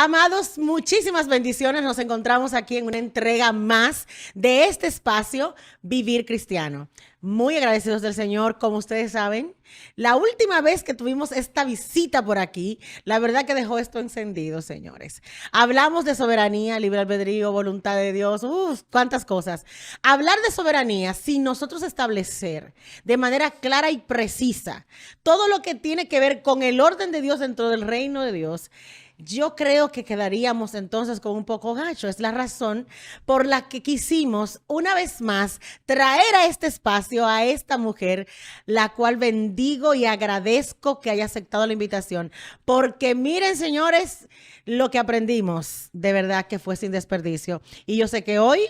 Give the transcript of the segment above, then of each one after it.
Amados, muchísimas bendiciones. Nos encontramos aquí en una entrega más de este espacio, Vivir Cristiano. Muy agradecidos del Señor, como ustedes saben. La última vez que tuvimos esta visita por aquí, la verdad que dejó esto encendido, señores. Hablamos de soberanía, libre albedrío, voluntad de Dios, cuántas cosas. Hablar de soberanía sin nosotros establecer de manera clara y precisa todo lo que tiene que ver con el orden de Dios dentro del reino de Dios, yo creo que quedaríamos entonces con un poco gacho. Es la razón por la que quisimos una vez más traer a este espacio a esta mujer, la cual bendigo y agradezco que haya aceptado la invitación. Porque miren, señores, lo que aprendimos de verdad que fue sin desperdicio. Y yo sé que hoy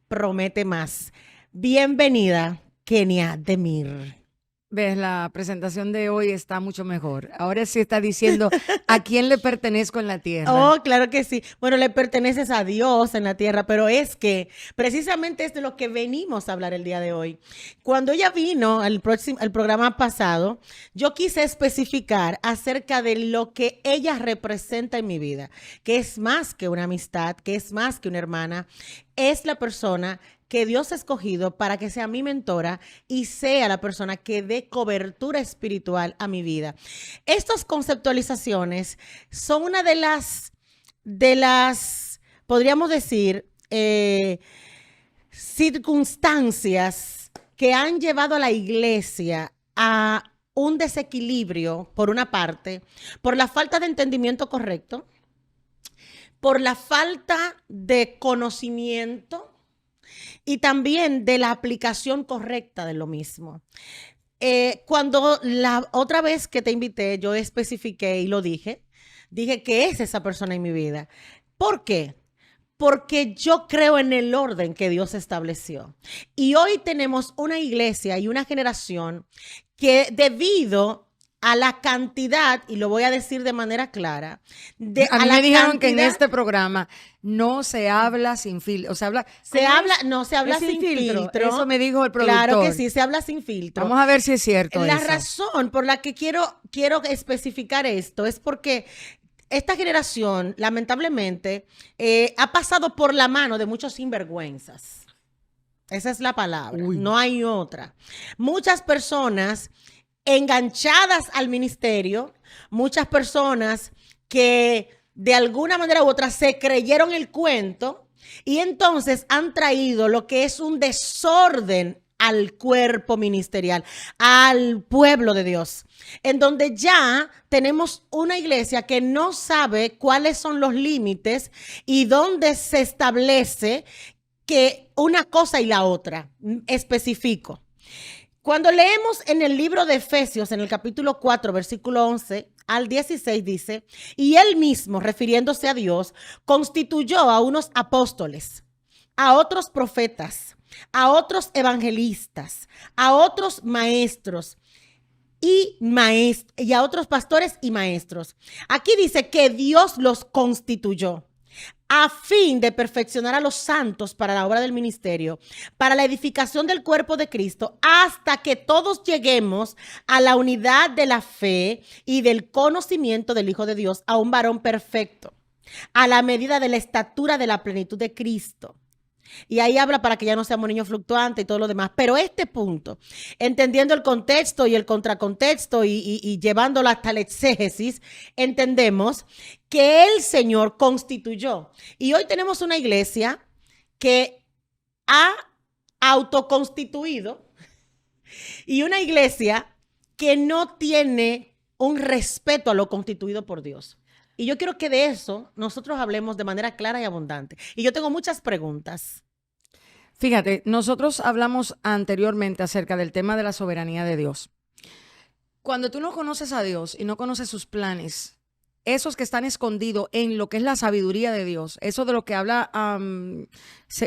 promete más. Bienvenida, Kenia Demir. Ves, la presentación de hoy está mucho mejor. Ahora sí está diciendo a quién le pertenezco en la tierra. Oh, claro que sí. Bueno, le perteneces a Dios en la tierra, pero es que precisamente es de lo que venimos a hablar el día de hoy. Cuando ella vino al programa pasado, yo quise especificar acerca de lo que ella representa en mi vida, que es más que una amistad, que es más que una hermana, es la persona que Dios ha escogido para que sea mi mentora y sea la persona que dé cobertura espiritual a mi vida. Estas conceptualizaciones son una de las, podríamos decir, circunstancias que han llevado a la iglesia a un desequilibrio, por una parte, por la falta de entendimiento correcto, por la falta de conocimiento y también de la aplicación correcta de lo mismo. Cuando la otra vez que te invité, yo especifiqué y lo dije que es esa persona en mi vida. ¿Por qué? Porque yo creo en el orden que Dios estableció. Y hoy tenemos una iglesia y una generación que debido a la cantidad, y lo voy a decir de manera clara, a mí me dijeron que en este programa no se habla sin filtro, o sea, se habla sin filtro. Eso me dijo el productor. Claro que sí, se habla sin filtro. Vamos a ver si es cierto La eso. razón por la que quiero especificar esto es porque esta generación, lamentablemente, ha pasado por la mano de muchos sinvergüenzas. Esa es la palabra, no hay otra. Muchas personas enganchadas al ministerio, muchas personas que de alguna manera u otra se creyeron el cuento y entonces han traído lo que es un desorden al cuerpo ministerial, al pueblo de Dios, en donde ya tenemos una iglesia que no sabe cuáles son los límites y dónde se establece que una cosa y la otra. Especifico. Cuando leemos en el libro de Efesios, en el capítulo 4, versículo 11 al 16, dice, y él mismo, refiriéndose a Dios, constituyó a unos apóstoles, a otros profetas, a otros evangelistas, a otros maestros y a otros pastores y maestros. Aquí dice que Dios los constituyó a fin de perfeccionar a los santos para la obra del ministerio, para la edificación del cuerpo de Cristo, hasta que todos lleguemos a la unidad de la fe y del conocimiento del Hijo de Dios, a un varón perfecto, a la medida de la estatura de la plenitud de Cristo. Y ahí habla para que ya no seamos niños fluctuantes y todo lo demás. Pero este punto, entendiendo el contexto y el contracontexto y llevándolo hasta la exégesis, entendemos que el Señor constituyó. Y hoy tenemos una iglesia que ha autoconstituido y una iglesia que no tiene un respeto a lo constituido por Dios. Y yo quiero que de eso nosotros hablemos de manera clara y abundante. Y yo tengo muchas preguntas. Fíjate, nosotros hablamos anteriormente acerca del tema de la soberanía de Dios. Cuando tú no conoces a Dios y no conoces sus planes, esos que están escondidos en lo que es la sabiduría de Dios, eso de lo que habla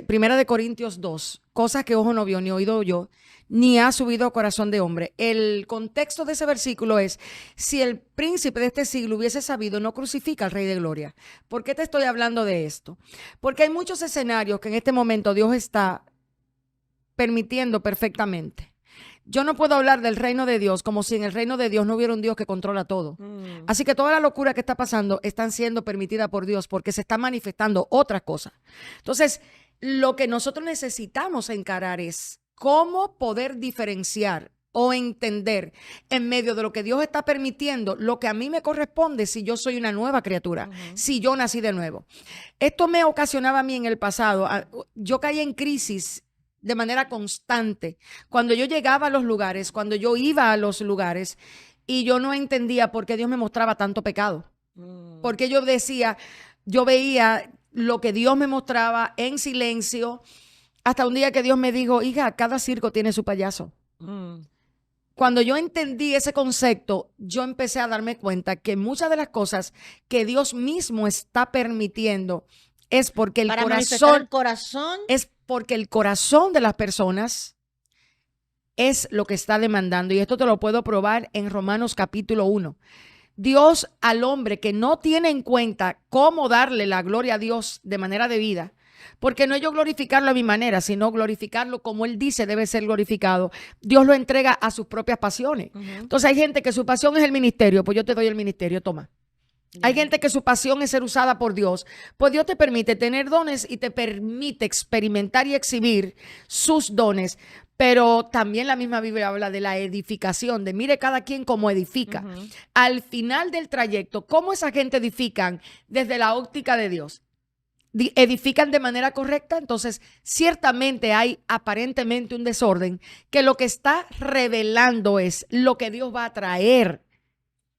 Primera de Corintios 2, cosas que ojo no vio ni oído oyó, ni ha subido a corazón de hombre. El contexto de ese versículo es, si el príncipe de este siglo hubiese sabido, no crucifica al Rey de Gloria. ¿Por qué te estoy hablando de esto? Porque hay muchos escenarios que en este momento Dios está permitiendo perfectamente. Yo no puedo hablar del reino de Dios como si en el reino de Dios no hubiera un Dios que controla todo. Así que toda la locura que está pasando están siendo permitida por Dios porque se está manifestando otra cosa. Entonces, lo que nosotros necesitamos encarar es cómo poder diferenciar o entender en medio de lo que Dios está permitiendo lo que a mí me corresponde si yo soy una nueva criatura, si yo nací de nuevo. Esto me ocasionaba a mí en el pasado. Yo caí en crisis de manera constante. Cuando yo llegaba a los lugares, cuando yo iba a los lugares y yo no entendía por qué Dios me mostraba tanto pecado. Porque yo decía, yo veía lo que Dios me mostraba en silencio hasta un día que Dios me dijo, hija, cada circo tiene su payaso. Cuando yo entendí ese concepto, yo empecé a darme cuenta que muchas de las cosas que Dios mismo está permitiendo es porque el corazón es porque el corazón de las personas es lo que está demandando. Y esto te lo puedo probar en Romanos capítulo 1. Dios al hombre que no tiene en cuenta cómo darle la gloria a Dios de manera debida, porque no es yo glorificarlo a mi manera, sino glorificarlo como Él dice debe ser glorificado. Dios lo entrega a sus propias pasiones. Entonces hay gente que su pasión es el ministerio, pues yo te doy el ministerio, toma. Hay gente que su pasión es ser usada por Dios. Pues Dios te permite tener dones y te permite experimentar y exhibir sus dones. Pero también la misma Biblia habla de la edificación, de mire cada quien cómo edifica. Al final del trayecto, ¿cómo esa gente edifican desde la óptica de Dios? Edifican de manera correcta. Entonces ciertamente hay aparentemente un desorden que lo que está revelando es lo que Dios va a traer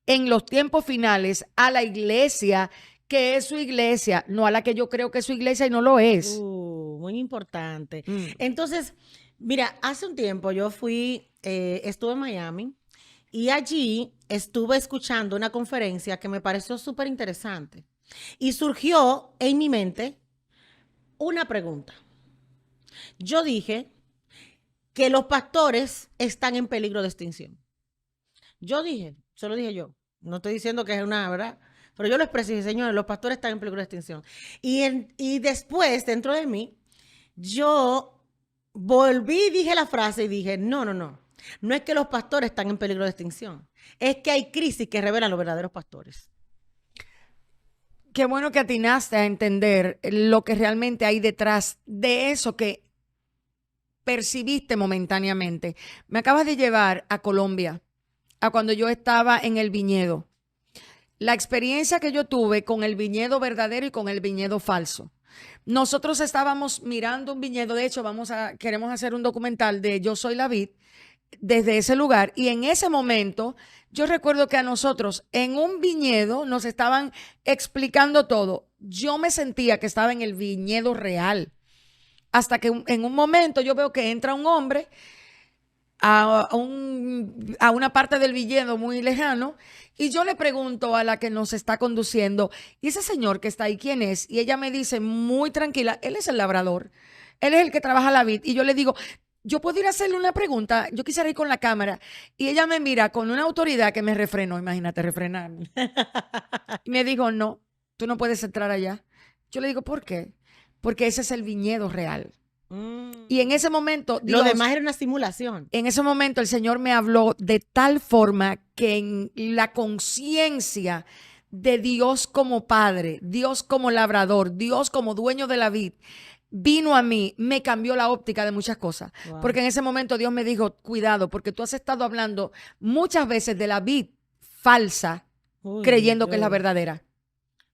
en los tiempos finales a la iglesia, que es su iglesia, no a la que yo creo que es su iglesia y no lo es. Muy importante. Entonces, mira, hace un tiempo yo estuve en Miami y allí estuve escuchando una conferencia que me pareció súper interesante y surgió en mi mente una pregunta. Yo dije que los pastores están en peligro de extinción. Se lo dije yo. No estoy diciendo que es una verdad, pero yo lo expresé y dije, señores, los pastores están en peligro de extinción. Y después, dentro de mí, yo volví y dije la frase y dije, no. No es que los pastores están en peligro de extinción. Es que hay crisis que revelan los verdaderos pastores. Qué bueno que atinaste a entender lo que realmente hay detrás de eso que percibiste momentáneamente. Me acabas de llevar a Colombia, a cuando yo estaba en el viñedo. La experiencia que yo tuve con el viñedo verdadero y con el viñedo falso. Nosotros estábamos mirando un viñedo, de hecho queremos hacer un documental de Yo Soy la Vid desde ese lugar, y en ese momento yo recuerdo que a nosotros en un viñedo nos estaban explicando todo. Yo me sentía que estaba en el viñedo real, hasta que en un momento yo veo que entra un hombre a una parte del viñedo muy lejano, y yo le pregunto a la que nos está conduciendo, ¿y ese señor que está ahí quién es? Y ella me dice muy tranquila, él es el labrador, él es el que trabaja la vid. Y yo le digo, yo puedo ir a hacerle una pregunta, yo quisiera ir con la cámara. Y ella me mira con una autoridad que me refrenó, imagínate refrenarme. Y me dijo, no, tú no puedes entrar allá. Yo le digo, ¿por qué? Porque ese es el viñedo real. Y en ese momento Dios, lo demás era una simulación. En ese momento el Señor me habló de tal forma que en la conciencia de Dios como Padre, Dios como labrador, Dios como dueño de la vid, vino a mí, me cambió la óptica de muchas cosas. Wow. Porque en ese momento Dios me dijo, cuidado, porque tú has estado hablando muchas veces de la vid falsa, creyendo que es la verdadera.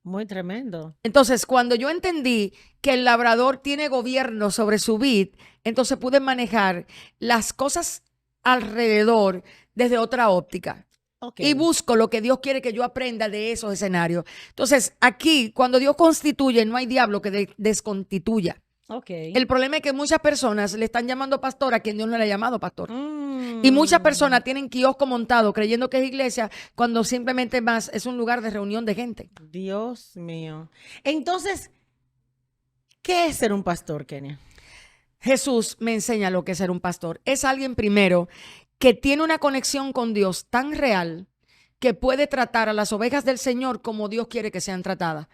Muy tremendo. Entonces, cuando yo entendí que el labrador tiene gobierno sobre su vid, entonces pude manejar las cosas alrededor desde otra óptica. Okay. Y busco lo que Dios quiere que yo aprenda de esos escenarios. Entonces, aquí, cuando Dios constituye, no hay diablo que desconstituya. Okay. El problema es que muchas personas le están llamando pastor a quien Dios no le ha llamado pastor. Y muchas personas tienen kiosco montado creyendo que es iglesia cuando simplemente más es un lugar de reunión de gente. Dios mío. Entonces, ¿qué es ser un pastor, Kenia? Jesús me enseña lo que es ser un pastor. Es alguien primero que tiene una conexión con Dios tan real que puede tratar a las ovejas del Señor como Dios quiere que sean tratadas.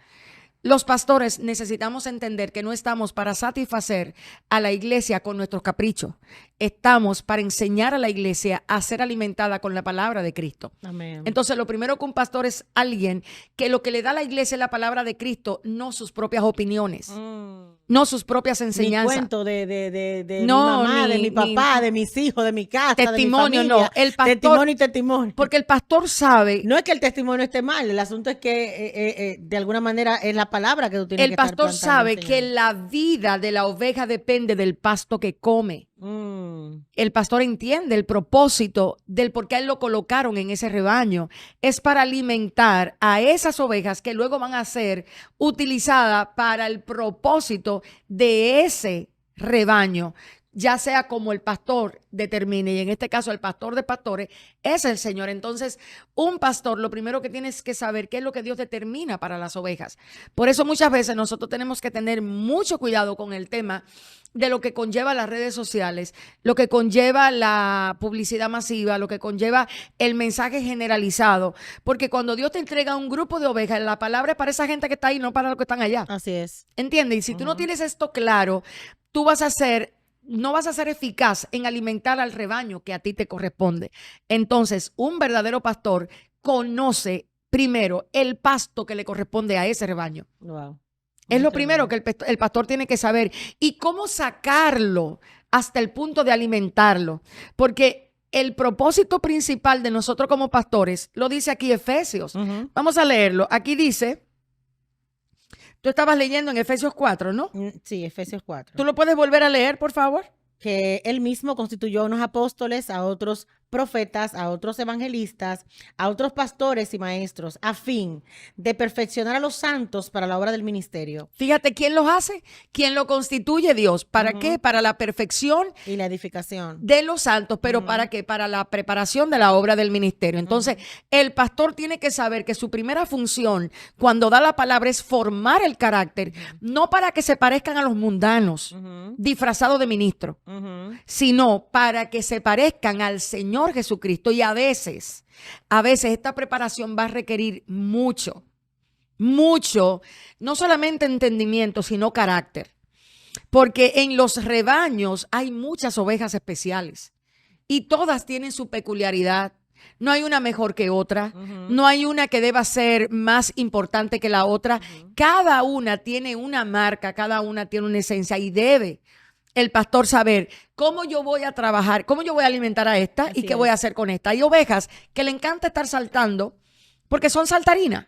Los pastores necesitamos entender que no estamos para satisfacer a la iglesia con nuestros caprichos. Estamos para enseñar a la iglesia a ser alimentada con la palabra de Cristo. Amén. Entonces, lo primero que un pastor es alguien que lo que le da a la iglesia es la palabra de Cristo, no sus propias opiniones, no sus propias Mi enseñanzas. cuento de No, mi mamá, de ni- mi papá, de mis hijos, de mi casa, Testimonio, de mi no. familia. El pastor, Testimonio y testimonio. porque el pastor sabe, No es que el testimonio esté mal, el asunto es que de alguna manera es la palabra que tú tienes que el estar pastor plantando, sabe que enseñando. la vida de la oveja depende del pasto que come. El pastor entiende el propósito del por qué a él lo colocaron en ese rebaño. Es para alimentar a esas ovejas que luego van a ser utilizadas para el propósito de ese rebaño, ya sea como el pastor determine, y en este caso el pastor de pastores es el Señor. Entonces, un pastor, lo primero que tienes que saber qué es lo que Dios determina para las ovejas. Por eso muchas veces nosotros tenemos que tener mucho cuidado con el tema de lo que conlleva las redes sociales, lo que conlleva la publicidad masiva, lo que conlleva el mensaje generalizado, porque cuando Dios te entrega un grupo de ovejas, la palabra es para esa gente que está ahí, no para los que están allá. Así es. ¿Entiendes? Y si tú no tienes esto claro, tú no vas a ser eficaz en alimentar al rebaño que a ti te corresponde. Entonces, un verdadero pastor conoce primero el pasto que le corresponde a ese rebaño. Wow. Es lo primero que el pastor tiene que saber. Y cómo sacarlo hasta el punto de alimentarlo. Porque el propósito principal de nosotros como pastores, lo dice aquí Efesios. Vamos a leerlo. Aquí dice, tú estabas leyendo en Efesios 4, ¿no? Sí, Efesios 4. ¿Tú lo puedes volver a leer, por favor? Que él mismo constituyó a unos apóstoles, a otros profetas, a otros evangelistas, a otros pastores y maestros, a fin de perfeccionar a los santos para la obra del ministerio. Fíjate, ¿quién los hace? ¿Quién lo constituye? Dios. ¿Para qué? Para la perfección Y la edificación. de los santos, pero ¿para qué? Para la preparación de la obra del ministerio. Entonces, el pastor tiene que saber que su primera función cuando da la palabra es formar el carácter, no para que se parezcan a los mundanos, disfrazados de ministro, sino para que se parezcan al Señor Jesucristo. Y a veces esta preparación va a requerir mucho, no solamente entendimiento, sino carácter. Porque en los rebaños hay muchas ovejas especiales y todas tienen su peculiaridad. No hay una mejor que otra, no hay una que deba ser más importante que la otra. Cada una tiene una marca, cada una tiene una esencia y debe el pastor saber cómo yo voy a trabajar, cómo yo voy a alimentar a esta y qué voy a hacer con esta. Hay ovejas que le encanta estar saltando porque son saltarinas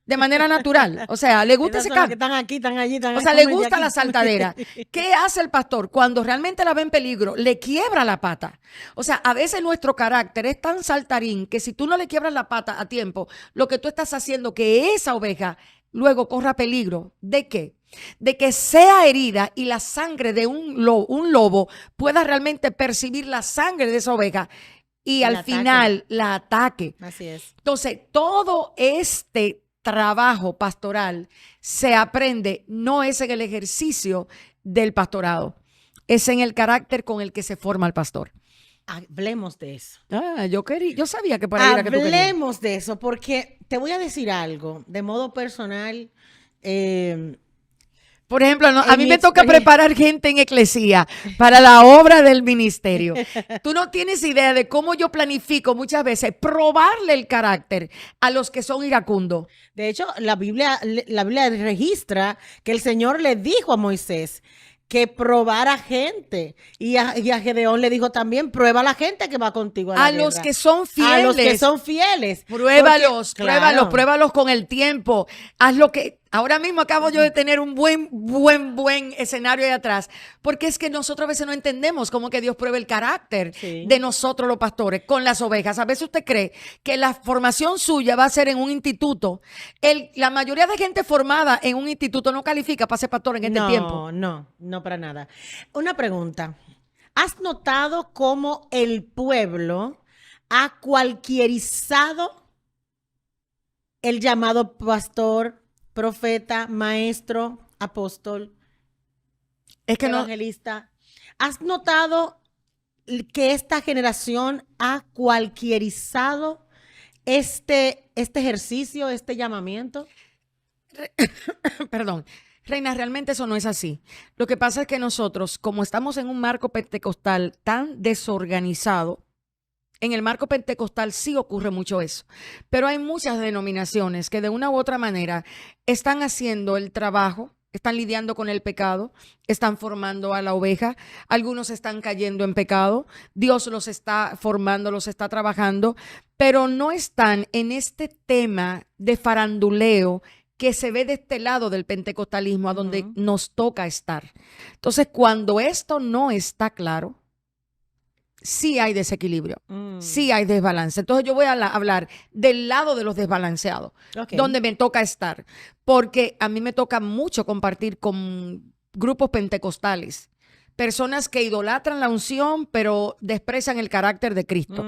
de manera natural. O sea, le gusta ese Esas son las canto. que están aquí, están allí, están O sea, aquí, le gusta aquí. la saltadera. ¿Qué hace el pastor? Cuando realmente la ve en peligro, le quiebra la pata. O sea, a veces nuestro carácter es tan saltarín que si tú no le quiebras la pata a tiempo, lo que tú estás haciendo que esa oveja luego corra peligro. ¿De qué? De que sea herida y la sangre de un lobo pueda realmente percibir la sangre de esa oveja y al final la ataque. Así es. Entonces, todo este trabajo pastoral se aprende, no es en el ejercicio del pastorado, es en el carácter con el que se forma el pastor. Hablemos de eso. Yo sabía que por ahí era que tú querías. Hablemos de eso, porque te voy a decir algo de modo personal. Por ejemplo, a mí mi me toca experiencia. preparar gente en eclesía para la obra del ministerio. Tú no tienes idea de cómo yo planifico muchas veces probarle el carácter a los que son iracundos. De hecho, la Biblia registra que el Señor le dijo a Moisés que probara gente. Y a Gedeón le dijo también, prueba a la gente que va contigo a la guerra. Los que son fieles. A los que son fieles. Pruébalos, Porque, claro, pruébalos con el tiempo. Haz lo que... Ahora mismo acabo yo de tener un buen escenario ahí atrás, porque es que nosotros a veces no entendemos cómo que Dios prueba el carácter de nosotros los pastores con las ovejas. A veces usted cree que la formación suya va a ser en un instituto. La mayoría de gente formada en un instituto no califica para ser pastor en este tiempo. No para nada. Una pregunta. ¿Has notado cómo el pueblo ha cualquierizado el llamado pastor, profeta, maestro, apóstol, Es que no. evangelista? ¿Has notado que esta generación ha cualquierizado este ejercicio, este llamamiento? Perdón. Reina, realmente eso no es así. Lo que pasa es que nosotros, como estamos en un marco pentecostal tan desorganizado, en el marco pentecostal sí ocurre mucho eso, pero hay muchas denominaciones que de una u otra manera están haciendo el trabajo, están lidiando con el pecado, están formando a la oveja, algunos están cayendo en pecado, Dios los está formando, los está trabajando, pero no están en este tema de faranduleo que se ve de este lado del pentecostalismo, a donde nos toca estar. Entonces, cuando esto no está claro, sí hay desequilibrio, sí hay desbalance. Entonces yo voy a hablar del lado de los desbalanceados, donde me toca estar, porque a mí me toca mucho compartir con grupos pentecostales, personas que idolatran la unción, pero desprecian el carácter de Cristo.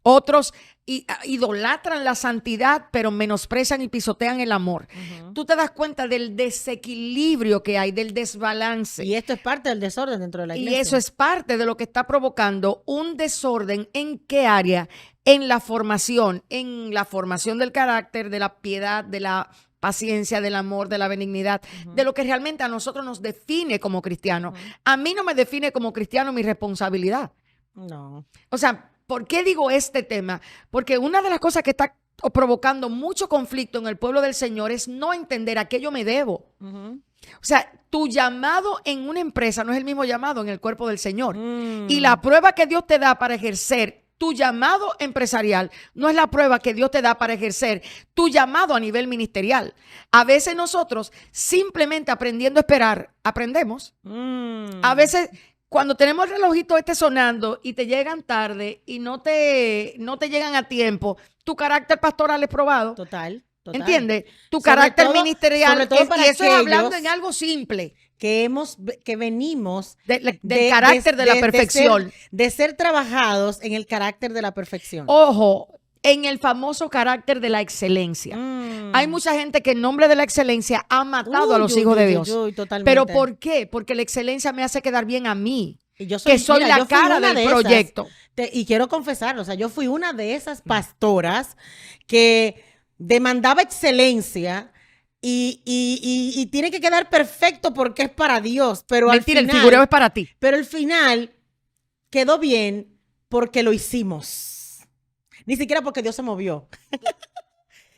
Otros idolatran la santidad, pero menosprecian y pisotean el amor. Tú te das cuenta del desequilibrio que hay, del desbalance. Y esto es parte del desorden dentro de la iglesia. Y eso es parte de lo que está provocando un desorden. ¿En qué área? En la formación del carácter, de la piedad, de la paciencia, del amor, de la benignidad, de lo que realmente a nosotros nos define como cristianos. A mí no me define como cristiano mi responsabilidad. No. O sea, ¿por qué digo este tema? Porque una de las cosas que está provocando mucho conflicto en el pueblo del Señor es no entender a qué yo me debo. O sea, tu llamado en una empresa no es el mismo llamado en el cuerpo del Señor. Y la prueba que Dios te da para ejercer tu llamado empresarial no es la prueba que Dios te da para ejercer tu llamado a nivel ministerial. A veces nosotros simplemente aprendiendo a esperar, aprendemos. A veces cuando tenemos el relojito sonando y te llegan tarde y no te llegan a tiempo, tu carácter pastoral es probado. Total. ¿Entiendes? Tu carácter ministerial. Sobre todo para y eso es hablando en algo simple. Que venimos del carácter de la perfección. De ser trabajados en el carácter de la perfección. Ojo, en el famoso carácter de la excelencia. Hay mucha gente que en nombre de la excelencia ha matado a los hijos de Dios. Totalmente. ¿Pero por qué? Porque la excelencia me hace quedar bien a mí. Y yo soy la cara del proyecto. Y quiero confesarlo, o sea, yo fui una de esas pastoras que demandaba excelencia. Y tiene que quedar perfecto porque es para Dios, pero mentira, al final, el figureo es para ti. Pero al final quedó bien porque lo hicimos. Ni siquiera porque Dios se movió.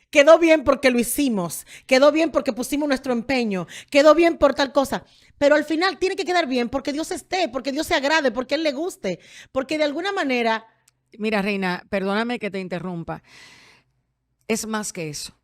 Quedó bien porque lo hicimos. Quedó bien porque pusimos nuestro empeño. Quedó bien por tal cosa. Pero al final tiene que quedar bien porque Dios esté, porque Dios se agrade, porque Él le guste. Porque de alguna manera... Mira, Reina, perdóname que te interrumpa. Es más que eso.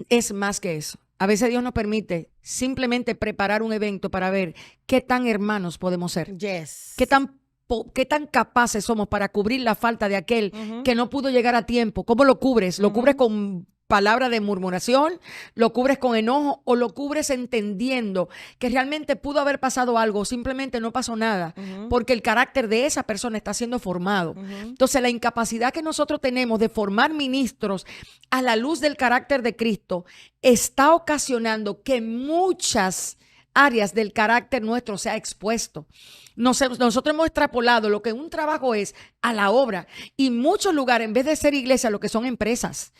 Es más que eso. A veces Dios nos permite simplemente preparar un evento para ver qué tan hermanos podemos ser. Yes. Qué tan capaces somos para cubrir la falta de aquel que no pudo llegar a tiempo. ¿Cómo lo cubres? ¿Lo cubres con palabra de murmuración? ¿Lo cubres con enojo? ¿O lo cubres entendiendo que realmente pudo haber pasado algo? Simplemente no pasó nada porque el carácter de esa persona está siendo formado. Entonces la incapacidad que nosotros tenemos de formar ministros a la luz del carácter de Cristo está ocasionando que muchas áreas del carácter nuestro se ha expuesto. Nosotros hemos extrapolado lo que un trabajo es a la obra, y muchos lugares, en vez de ser iglesia, lo que son empresas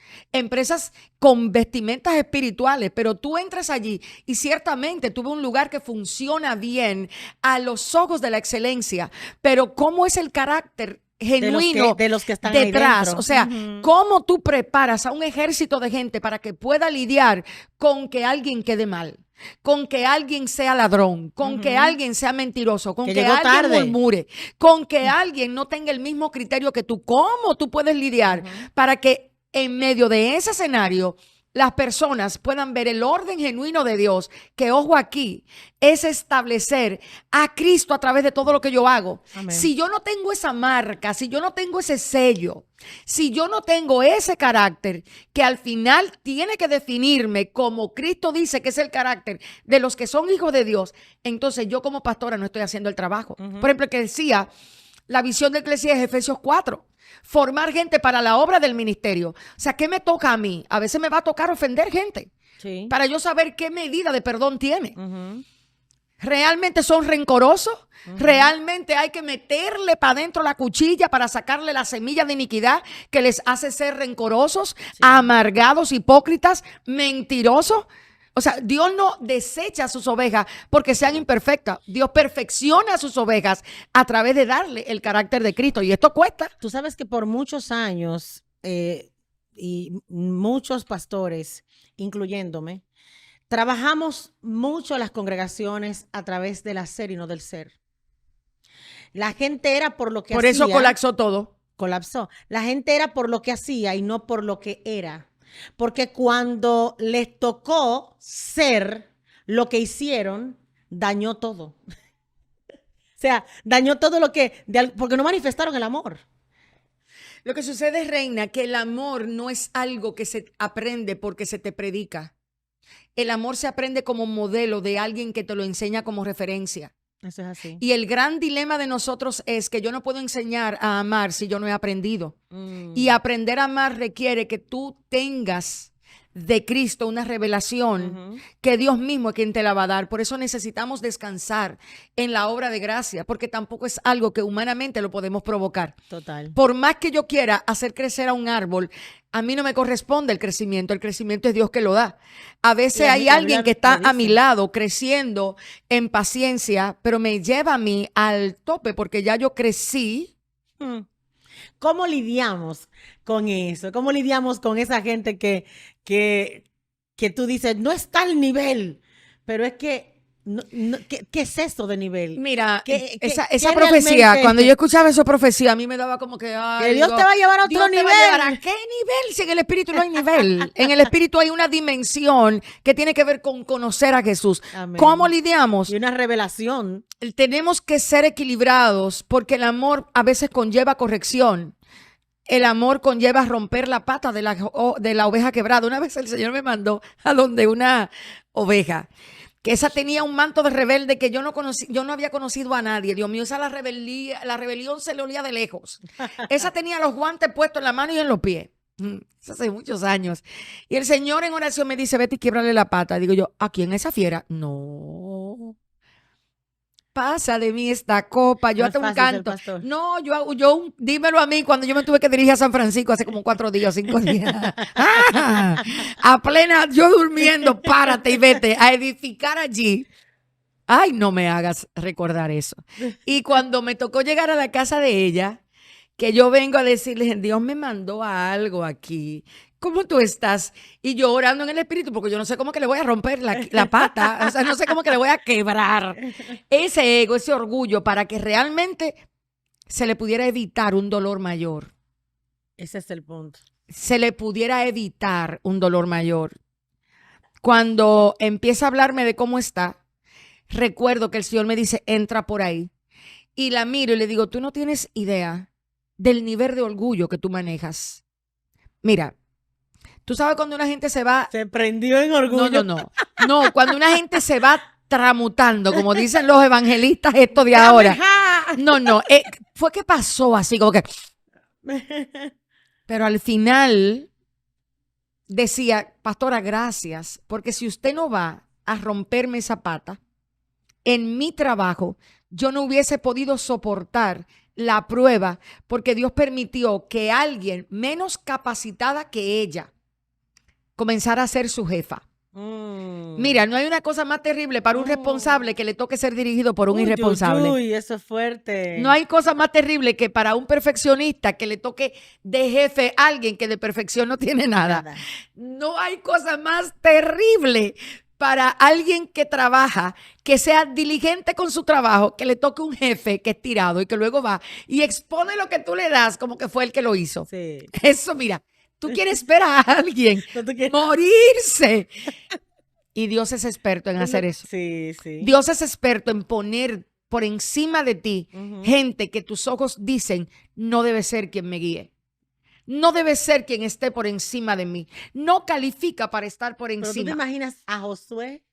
con vestimentas espirituales, pero tú entras allí y ciertamente tuve un lugar que funciona bien a los ojos de la excelencia, pero ¿cómo es el carácter genuino de los que están detrás? ahí dentro? O sea, ¿cómo tú preparas a un ejército de gente para que pueda lidiar con que alguien quede mal? Con que alguien sea ladrón, con que alguien sea mentiroso, con que alguien murmure, con que alguien no tenga el mismo criterio que tú. ¿Cómo tú puedes lidiar para que en medio de ese escenario las personas puedan ver el orden genuino de Dios? Que, ojo aquí, es establecer a Cristo a través de todo lo que yo hago. Amén. Si yo no tengo esa marca, si yo no tengo ese sello, si yo no tengo ese carácter que al final tiene que definirme como Cristo dice que es el carácter de los que son hijos de Dios, entonces yo como pastora no estoy haciendo el trabajo. Por ejemplo, que decía la visión de Eclesiastés es Efesios 4. Formar gente para la obra del ministerio. O sea, ¿qué me toca a mí? A veces me va a tocar ofender gente para yo saber qué medida de perdón tiene. ¿Realmente son rencorosos? ¿Realmente hay que meterle para adentro la cuchilla para sacarle la semilla de iniquidad que les hace ser rencorosos, amargados, hipócritas, mentirosos? O sea, Dios no desecha a sus ovejas porque sean imperfectas. Dios perfecciona a sus ovejas a través de darle el carácter de Cristo. Y esto cuesta. Tú sabes que por muchos años y muchos pastores, incluyéndome, trabajamos mucho las congregaciones a través del hacer y no del ser. La gente era por lo que Por hacía. eso colapsó todo. Colapsó. La gente era por lo que hacía y no por lo que era. Porque cuando les tocó ser lo que hicieron, dañó todo. O sea, dañó todo lo que... porque no manifestaron el amor. Lo que sucede, Reina, que el amor no es algo que se aprende porque se te predica. El amor se aprende como modelo de alguien que te lo enseña como referencia. Eso es así. Y el gran dilema de nosotros es que yo no puedo enseñar a amar si yo no he aprendido. Y aprender a amar requiere que tú tengas de Cristo una revelación que Dios mismo es quien te la va a dar. Por eso necesitamos descansar en la obra de gracia, porque tampoco es algo que humanamente lo podemos provocar. Total. Por más que yo quiera hacer crecer a un árbol, a mí no me corresponde el crecimiento es Dios que lo da. A veces hay alguien que está a mi lado creciendo en paciencia, pero me lleva a mí al tope porque ya yo crecí. ¿Cómo lidiamos con eso? ¿Cómo lidiamos con esa gente que tú dices, no está al nivel, pero es que, ¿qué es eso de nivel? Mira, esa ¿qué profecía, realmente? cuando yo escuchaba esa profecía, a mí me daba como que, ay, Que Dios te va a llevar a otro Dios te nivel. va a llevar ¿a qué nivel? Si en el espíritu no hay nivel. En el espíritu hay una dimensión que tiene que ver con conocer a Jesús. Amén. ¿Cómo lidiamos? Y una revelación. Tenemos que ser equilibrados porque el amor a veces conlleva corrección. El amor conlleva romper la pata de la oveja quebrada. Una vez el Señor me mandó a donde una oveja, que esa tenía un manto de rebelde que yo no había conocido a nadie. Dios mío, esa la rebelión se le olía de lejos. Esa tenía los guantes puestos en la mano y en los pies. Eso hace muchos años. Y el Señor en oración me dice, vete y quiebrale la pata. Digo yo, ¿a quién esa fiera? No. Pasa de mí esta copa, yo hasta un canto. No, dímelo a mí cuando yo me tuve que dirigir a San Francisco hace como 4 días, 5 días. A plena, yo durmiendo, párate y vete a edificar allí. Ay, no me hagas recordar eso. Y cuando me tocó llegar a la casa de ella, que yo vengo a decirle, Dios me mandó a algo aquí. ¿Cómo tú estás? Y yo orando en el espíritu, porque yo no sé cómo que le voy a romper la pata, o sea, no sé cómo que le voy a quebrar ese ego, ese orgullo, para que realmente se le pudiera evitar un dolor mayor. Ese es el punto. Se le pudiera evitar un dolor mayor. Cuando empieza a hablarme de cómo está, recuerdo que el Señor me dice, entra por ahí. Y la miro y le digo, tú no tienes idea del nivel de orgullo que tú manejas. Mira, tú sabes cuando una gente se va... Se prendió en orgullo. No, cuando una gente se va tramutando, como dicen los evangelistas esto de ahora. No, fue que pasó así, como que... Pero al final decía, pastora, gracias, porque si usted no va a romperme esa pata, en mi trabajo yo no hubiese podido soportar la prueba, porque Dios permitió que alguien menos capacitada que ella comenzara a ser su jefa. Mira, no hay una cosa más terrible para un responsable que le toque ser dirigido por un irresponsable. Uy, eso es fuerte. No hay cosa más terrible que para un perfeccionista que le toque de jefe a alguien que de perfección no tiene nada. No hay cosa más terrible para alguien que trabaja, que sea diligente con su trabajo, que le toque un jefe que es tirado y que luego va y expone lo que tú le das como que fue el que lo hizo. Sí. Eso, mira, tú quieres ver a alguien morirse. Y Dios es experto en hacer eso. Sí, sí. Dios es experto en poner por encima de ti gente que tus ojos dicen, no debe ser quien me guíe. No debe ser quien esté por encima de mí. No califica para estar por encima. Pero tú te imaginas a Josué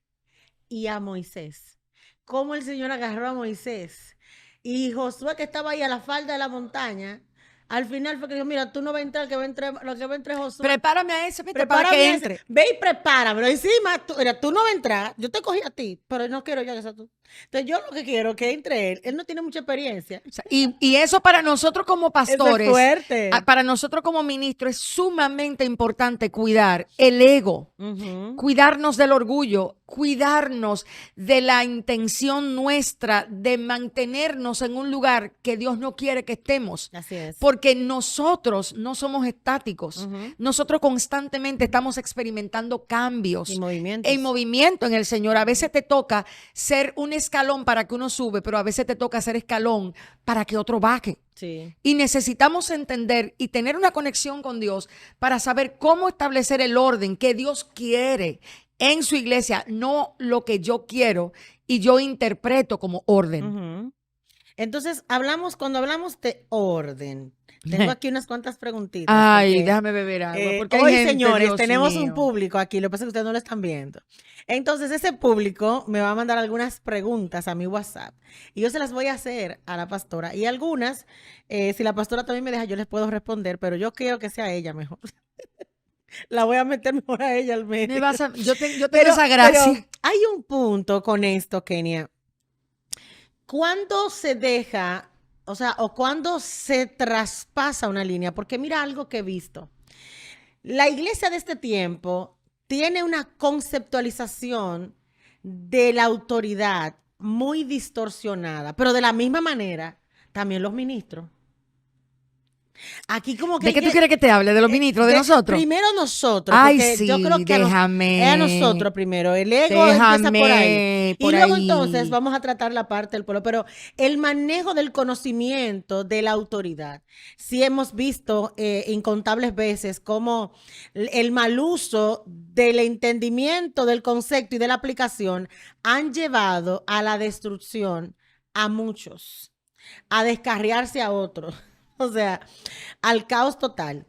y a Moisés. Cómo el Señor agarró a Moisés. Y Josué, que estaba ahí a la falda de la montaña, Al final fue que dijo, mira, tú no vas a entrar, lo que va a entrar es Josué. Prepárame a ese, vete, para Prepárame que ese. entre. Ve y prepáramelo. Encima, mira, tú no vas a entrar. Yo te cogí a ti, pero no quiero ya que sea tú. Entonces, yo lo que quiero es que entre él. Él no tiene mucha experiencia. O sea, y eso para nosotros como Eso pastores, es fuerte. para nosotros como ministros, es sumamente importante cuidar el ego, cuidarnos del orgullo, cuidarnos de la intención nuestra de mantenernos en un lugar que Dios no quiere que estemos. Así es. Porque nosotros no somos estáticos. Nosotros constantemente estamos experimentando cambios Y movimientos. en movimiento en el Señor. A veces te toca ser un escalón para que uno sube, pero a veces te toca ser escalón para que otro baje. Sí. Y necesitamos entender y tener una conexión con Dios para saber cómo establecer el orden que Dios quiere en su iglesia, no lo que yo quiero y yo interpreto como orden. Entonces, cuando hablamos de orden, tengo aquí unas cuantas preguntitas. Ay, porque, déjame beber agua. Porque hay hoy, gente, señores, Dios tenemos mío. un público aquí, lo que pasa es que ustedes no lo están viendo. Entonces, ese público me va a mandar algunas preguntas a mi WhatsApp y yo se las voy a hacer a la pastora. Y algunas, si la pastora también me deja, yo les puedo responder, pero yo quiero que sea ella mejor. La voy a meter mejor a ella al medio. Yo tengo esa gracia. Pero hay un punto con esto, Kenia. ¿Cuándo se deja, o cuándo se traspasa una línea? Porque mira algo que he visto. La iglesia de este tiempo tiene una conceptualización de la autoridad muy distorsionada, pero de la misma manera, también los ministros. Aquí como que... ¿De qué tú quieres que te hable? ¿De los ministros? ¿De nosotros? Primero nosotros. Ay, porque sí, yo creo que déjame. es a nosotros primero. El ego empieza por ahí. por Y luego ahí. entonces vamos a tratar la parte del pueblo. Pero el manejo del conocimiento de la autoridad. Sí hemos visto incontables veces cómo el mal uso del entendimiento del concepto y de la aplicación han llevado a la destrucción a muchos, a descarriarse a otros. O sea, al caos total.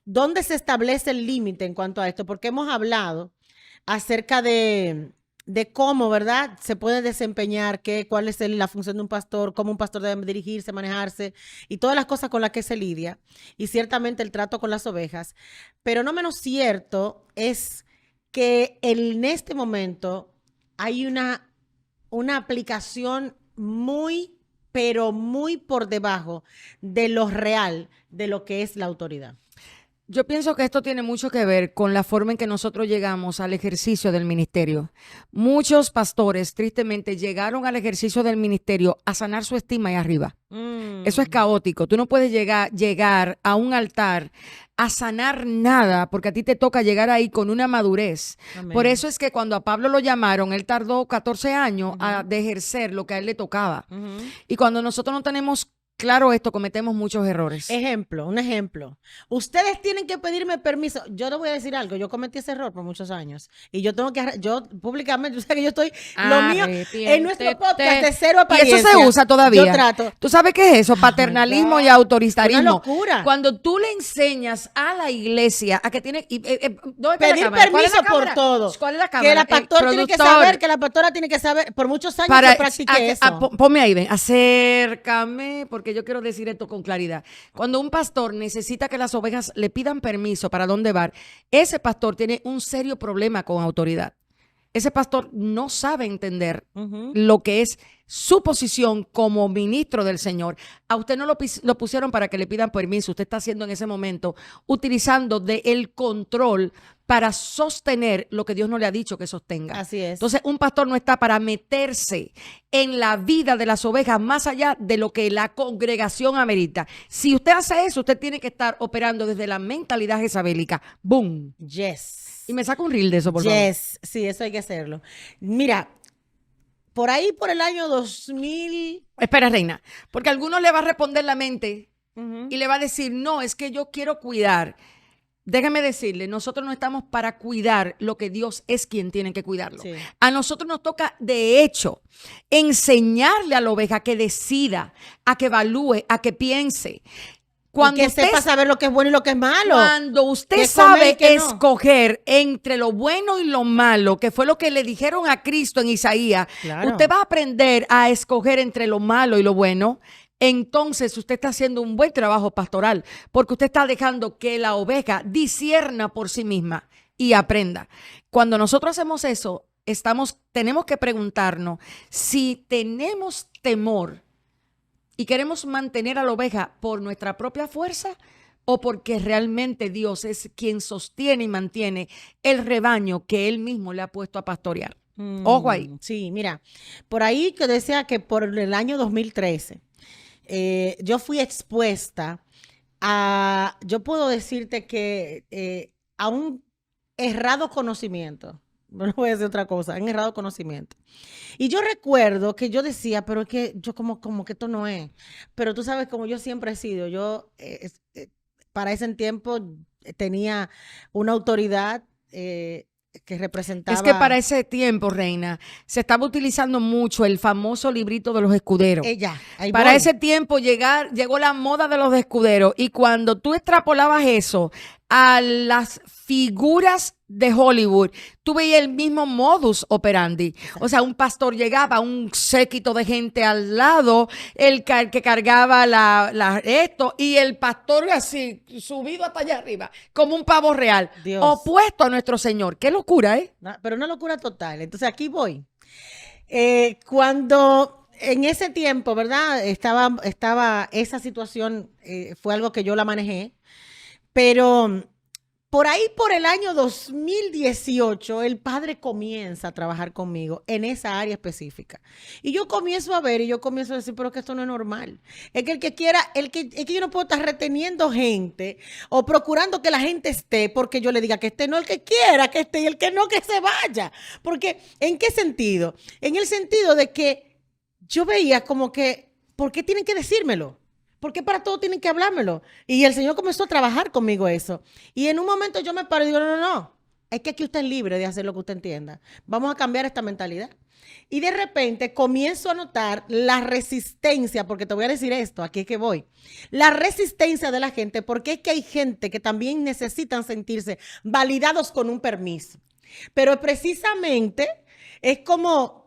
¿Dónde se establece el límite en cuanto a esto? Porque hemos hablado acerca de cómo, ¿verdad? Se puede desempeñar, cuál es la función de un pastor, cómo un pastor debe dirigirse, manejarse y todas las cosas con las que se lidia. Y ciertamente el trato con las ovejas. Pero no menos cierto es que en este momento hay una aplicación pero muy por debajo de lo real, de lo que es la autoridad. Yo pienso que esto tiene mucho que ver con la forma en que nosotros llegamos al ejercicio del ministerio. Muchos pastores, tristemente, llegaron al ejercicio del ministerio a sanar su estima ahí arriba. Eso es caótico. Tú no puedes llegar a un altar a sanar nada porque a ti te toca llegar ahí con una madurez. Amén. Por eso es que cuando a Pablo lo llamaron, él tardó 14 años de ejercer lo que a él le tocaba. Y cuando nosotros no tenemos claro esto, cometemos muchos errores. Un ejemplo. Ustedes tienen que pedirme permiso. Yo le voy a decir algo. Yo cometí ese error por muchos años. Y yo tengo que, públicamente, o sea que yo estoy, lo mío, en nuestro podcast de cero apariencia. Y eso se usa todavía. Yo trato. ¿Tú sabes qué es eso? Paternalismo y autoritarismo. Una locura. Cuando tú le enseñas a la iglesia a que tiene... pedir permiso por todo. ¿Cuál es la cámara? Que la pastora tiene que saber, que la pastora tiene que saber. Por muchos años yo practiqué eso. Ponme ahí, ven. Acércame, porque yo quiero decir esto con claridad. Cuando un pastor necesita que las ovejas le pidan permiso para dónde va, ese pastor tiene un serio problema con autoridad. Ese pastor no sabe entender lo que es su posición como ministro del Señor. A usted no lo pusieron para que le pidan permiso. Usted está haciendo en ese momento, utilizando el control para sostener lo que Dios no le ha dicho que sostenga. Así es. Entonces, un pastor no está para meterse en la vida de las ovejas más allá de lo que la congregación amerita. Si usted hace eso, usted tiene que estar operando desde la mentalidad jezabélica. ¡Boom! Yes. Y me saca un reel de eso, por favor. Yes, sí, eso hay que hacerlo. Mira, por ahí, por el año 2000... Espera, reina, porque a algunos le va a responder la mente y le va a decir, no, es que yo quiero cuidar. Déjame decirle, nosotros no estamos para cuidar lo que Dios es quien tiene que cuidarlo. Sí. A nosotros nos toca, de hecho, enseñarle a la oveja que decida, a que evalúe, a que piense. Cuando que sepa saber lo que es bueno y lo que es malo. Cuando usted sabe escoger entre lo bueno y lo malo, que fue lo que le dijeron a Cristo en Isaías, usted va a aprender a escoger entre lo malo y lo bueno. entonces usted está haciendo un buen trabajo pastoral, porque usted está dejando que la oveja discierna por sí misma y aprenda. Cuando nosotros hacemos eso, tenemos que preguntarnos si tenemos temor y queremos mantener a la oveja por nuestra propia fuerza o porque realmente Dios es quien sostiene y mantiene el rebaño que Él mismo le ha puesto a pastorear. Ojo ahí. Sí, mira, por ahí que decía que por el año 2013 yo fui expuesta yo puedo decirte que a un errado conocimiento. No voy a decir otra cosa, un errado conocimiento. Y yo recuerdo que yo decía, pero es que yo como que esto no es. Pero tú sabes, como yo siempre he sido, para ese tiempo tenía una autoridad que representaba... Es que para ese tiempo, Reina, se estaba utilizando mucho el famoso librito de los escuderos. Para ese tiempo llegó la moda de los escuderos y cuando tú extrapolabas eso a las figuras de Hollywood, tú veías el mismo modus operandi. O sea, un pastor llegaba, un séquito de gente al lado, el que cargaba esto, y el pastor así, subido hasta allá arriba, como un pavo real, Dios. Opuesto a nuestro Señor. Qué locura, ¿eh? No, pero una locura total. Entonces aquí voy. Cuando en ese tiempo, ¿verdad? Estaba esa situación, fue algo que yo la manejé, pero por ahí, por el año 2018, el padre comienza a trabajar conmigo en esa área específica. Y yo comienzo a ver y yo comienzo a decir, pero que esto no es normal. Es que el que quiera, es que yo no puedo estar reteniendo gente o procurando que la gente esté porque yo le diga que esté, no el que quiera que esté y el que no que se vaya. Porque, ¿en qué sentido? En el sentido de que yo veía como que, ¿por qué tienen que decírmelo? ¿Por qué para todo tienen que hablármelo? Y el Señor comenzó a trabajar conmigo eso. Y en un momento yo me paro y digo, no. Es que aquí usted es libre de hacer lo que usted entienda. Vamos a cambiar esta mentalidad. Y de repente comienzo a notar la resistencia, porque te voy a decir esto, aquí es que voy. La resistencia de la gente, porque es que hay gente que también necesitan sentirse validados con un permiso. Pero precisamente es como...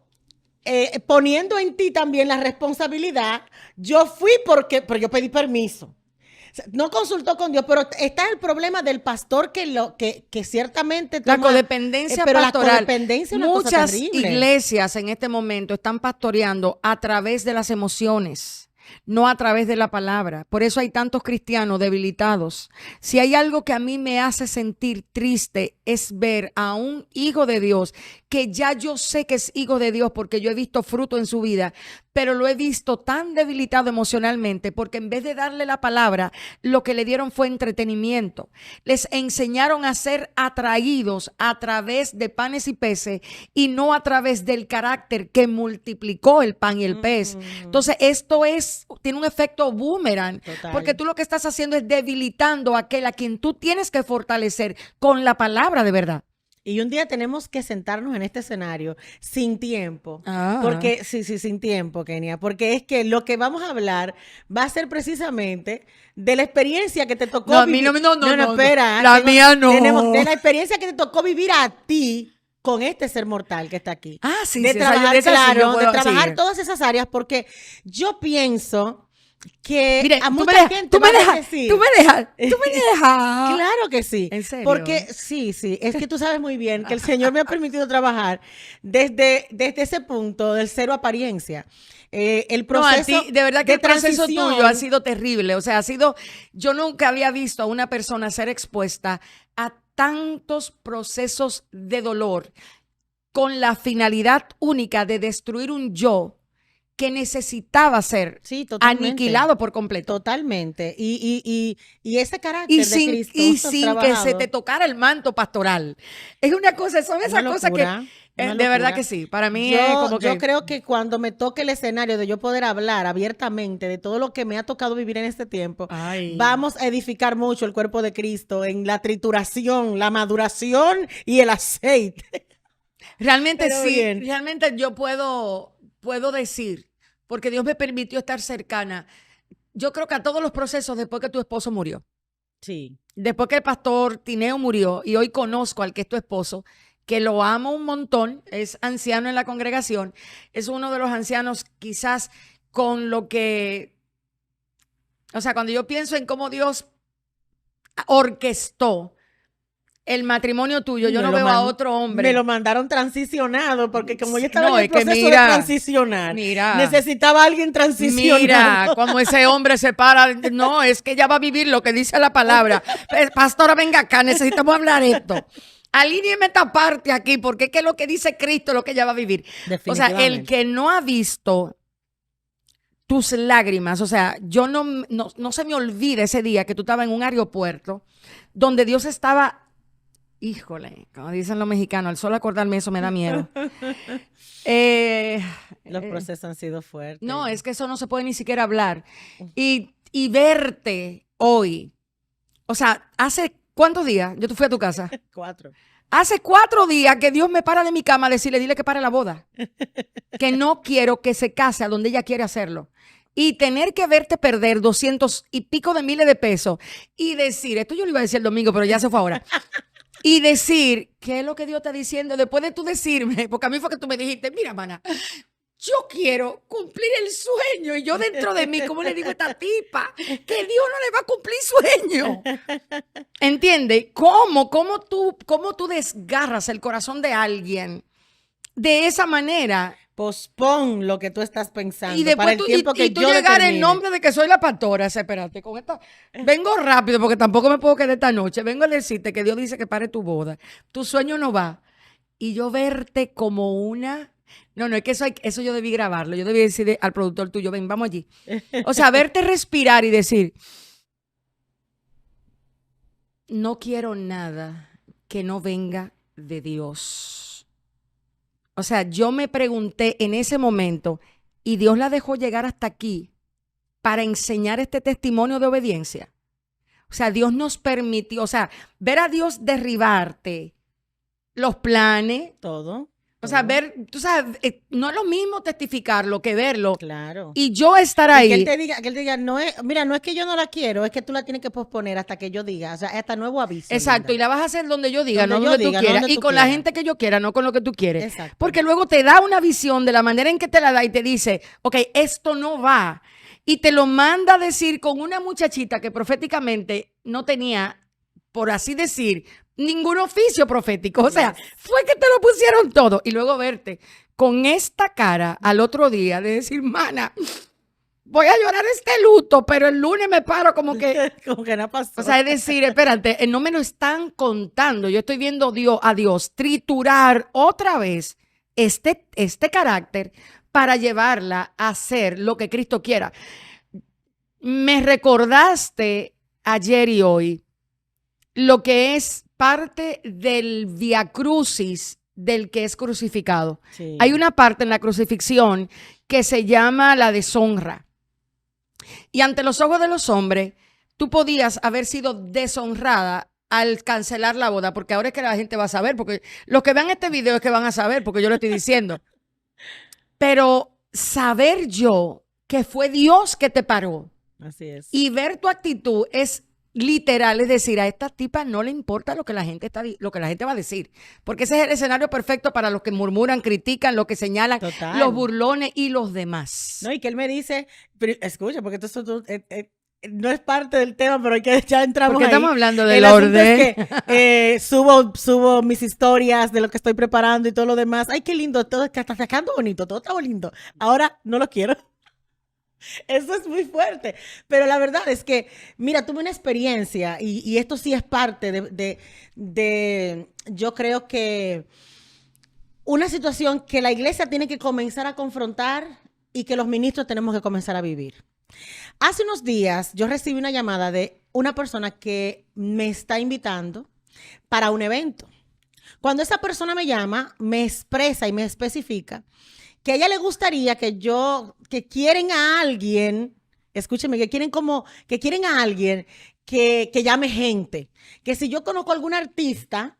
poniendo en ti también la responsabilidad, yo fui pero yo pedí permiso. O sea, no consultó con Dios, pero está el problema del pastor que ciertamente la codependencia pero pastoral. La codependencia es una cosa Muchas terrible. iglesias en este momento están pastoreando a través de las emociones, no a través de la palabra. Por eso hay tantos cristianos debilitados. Si hay algo que a mí me hace sentir triste es ver a un hijo de Dios que ya yo sé que es hijo de Dios porque yo he visto fruto en su vida, pero lo he visto tan debilitado emocionalmente porque en vez de darle la palabra, lo que le dieron fue entretenimiento. Les enseñaron a ser atraídos a través de panes y peces y no a través del carácter que multiplicó el pan y el pez. Entonces, esto tiene un efecto boomerang. Total. Porque tú lo que estás haciendo es debilitando a aquel a quien tú tienes que fortalecer con la palabra de verdad. Y un día tenemos que sentarnos en este escenario sin tiempo. Porque, sí, sin tiempo, Kenia. Porque es que lo que vamos a hablar va a ser precisamente de la experiencia que te tocó vivir. No, espera. La mía no. De la experiencia que te tocó vivir a ti con este ser mortal que está aquí. Sí, de trabajar todas esas áreas, porque yo pienso que mire, a mucha gente tú me dejas. Claro que sí. ¿En serio? Porque sí, es que tú sabes muy bien que el Señor me ha permitido trabajar desde ese punto del cero apariencia. El proceso a ti, de verdad que el proceso tuyo ha sido terrible. O sea, yo nunca había visto a una persona ser expuesta a tantos procesos de dolor con la finalidad única de destruir un yo que necesitaba ser aniquilado por completo. Totalmente. Y ese carácter de Cristo. Y sin que se te tocara el manto pastoral. Es una cosa, son esas cosas que... de verdad que sí. Para mí es como que... Yo creo que cuando me toque el escenario de yo poder hablar abiertamente de todo lo que me ha tocado vivir en este tiempo, vamos a edificar mucho el cuerpo de Cristo en la trituración, la maduración y el aceite. Realmente sí. Realmente yo puedo decir, porque Dios me permitió estar cercana, yo creo que a todos los procesos después que tu esposo murió. Sí. Después que el pastor Tineo murió y hoy conozco al que es tu esposo, que lo amo un montón, es anciano en la congregación, es uno de los ancianos quizás con lo que O sea, cuando yo pienso en cómo Dios orquestó el matrimonio tuyo, yo no veo a otro hombre. Me lo mandaron transicionado, porque como yo estaba No, en el es que proceso mira, de transicionar, mira, necesitaba a alguien transicionado. mira, como ese hombre se para. No, es que ella va a vivir lo que dice la palabra. Pastora, venga acá, necesitamos hablar esto. Alíñeme esta parte aquí, porque es que lo que dice Cristo es lo que ella va a vivir. O sea, el que no ha visto tus lágrimas, o sea, yo no se me olvida ese día que tú estabas en un aeropuerto donde Dios estaba, híjole, como dicen los mexicanos, al solo acordarme eso me da miedo. Los procesos han sido fuertes. No, es que eso no se puede ni siquiera hablar. Y verte hoy, o sea, ¿hace cuántos días yo fui a tu casa? 4. Hace 4 días que Dios me para de mi cama a decirle, dile que pare la boda. Que no quiero que se case a donde ella quiere hacerlo. Y tener que verte perder 200 y pico de miles de pesos y decir, esto yo lo iba a decir el domingo, pero ya se fue ahora. Y decir, ¿qué es lo que Dios está diciendo? Después de tú decirme, porque a mí fue que tú me dijiste, mira, mana, yo quiero cumplir el sueño. Y yo dentro de mí, ¿cómo le digo a esta tipa? Que Dios no le va a cumplir sueño. ¿Entiendes? ¿Cómo tú desgarras el corazón de alguien de esa manera? Pospon lo que tú estás pensando Y después para el tiempo que tú yo llegar determine. en nombre de que soy la pastora. Espérate, con esta. Vengo rápido porque tampoco me puedo quedar esta noche. Vengo a decirte que Dios dice que pare tu boda. Tu sueño no va. Y yo verte como una... No, es que eso yo debí grabarlo. Yo debí decir al productor tuyo, ven, vamos allí. O sea, verte respirar y decir, no quiero nada que no venga de Dios. O sea, yo me pregunté en ese momento y Dios la dejó llegar hasta aquí para enseñar este testimonio de obediencia. O sea, Dios nos permitió, o sea, ver a Dios derribarte los planes. Todo. O sea, ver, tú sabes, no es lo mismo testificarlo que verlo. Claro. Y yo estar ahí. Y que él te diga, no es, mira, no es que yo no la quiero, es que tú la tienes que posponer hasta que yo diga, o sea, hasta nuevo aviso. Exacto, linda. y la vas a hacer donde yo diga, Donde no yo donde diga, tú quieras. donde Y tú con la quieras. gente que yo quiera, no con lo que tú quieres. Exacto. Porque luego te da una visión de la manera en que te la da y te dice, ok, esto no va. Y te lo manda a decir con una muchachita que proféticamente no tenía, por así decir, ningún oficio profético. O sea, fue que te lo pusieron todo. Y luego verte con esta cara al otro día de decir, mana, voy a llorar este luto, pero el lunes me paro como que... Como que no pasó. O sea, es decir, espérate, no me lo están contando. Yo estoy viendo a Dios triturar otra vez este carácter para llevarla a hacer lo que Cristo quiera. Me recordaste ayer y hoy lo que es parte del Via Crucis del que es crucificado. Sí. Hay una parte en la crucifixión que se llama la deshonra. Y ante los ojos de los hombres, tú podías haber sido deshonrada al cancelar la boda, porque ahora es que la gente va a saber, porque los que vean este video es que van a saber, porque yo lo estoy diciendo. Pero saber yo que fue Dios que te paró. Así es. Y ver tu actitud es literal, es decir, a esta tipa no le importa lo que la gente va a decir, porque ese es el escenario perfecto para los que murmuran, critican, los que señalan, Total. los burlones y los demás. No, y que él me dice, pero, escucha, porque esto no es parte del tema, pero ya entramos Porque ahí. estamos hablando del El asunto orden. es que subo mis historias de lo que estoy preparando y todo lo demás. Ay, qué lindo, todo está sacando bonito, todo está bonito. Ahora no lo quiero. Eso es muy fuerte, pero la verdad es que, mira, tuve una experiencia y esto sí es parte de, yo creo que una situación que la iglesia tiene que comenzar a confrontar y que los ministros tenemos que comenzar a vivir. Hace unos días yo recibí una llamada de una persona que me está invitando para un evento. Cuando esa persona me llama, me expresa y me especifica que a ella le gustaría que quieren a alguien, escúcheme, que quieren a alguien que llame gente. Que si yo conozco a algún artista,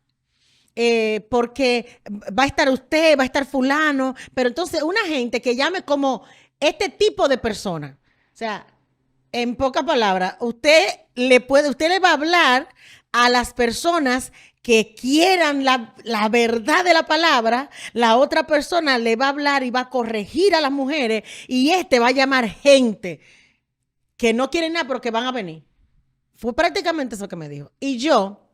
porque va a estar usted, va a estar fulano, pero entonces una gente que llame como este tipo de persona. O sea, en pocas palabras, usted le va a hablar a las personas que quieran la verdad de la palabra, la otra persona le va a hablar y va a corregir a las mujeres y va a llamar gente que no quieren nada, pero que van a venir. Fue prácticamente eso que me dijo. Y yo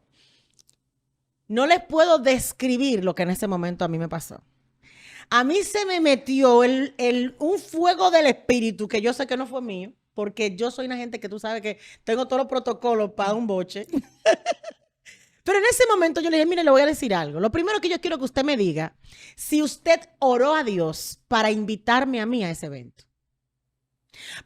no les puedo describir lo que en ese momento a mí me pasó. A mí se me metió un fuego del espíritu que yo sé que no fue mío, porque yo soy una gente que tú sabes que tengo todos los protocolos para un boche. Pero en ese momento yo le dije, mire, le voy a decir algo. Lo primero que yo quiero que usted me diga, si usted oró a Dios para invitarme a mí a ese evento.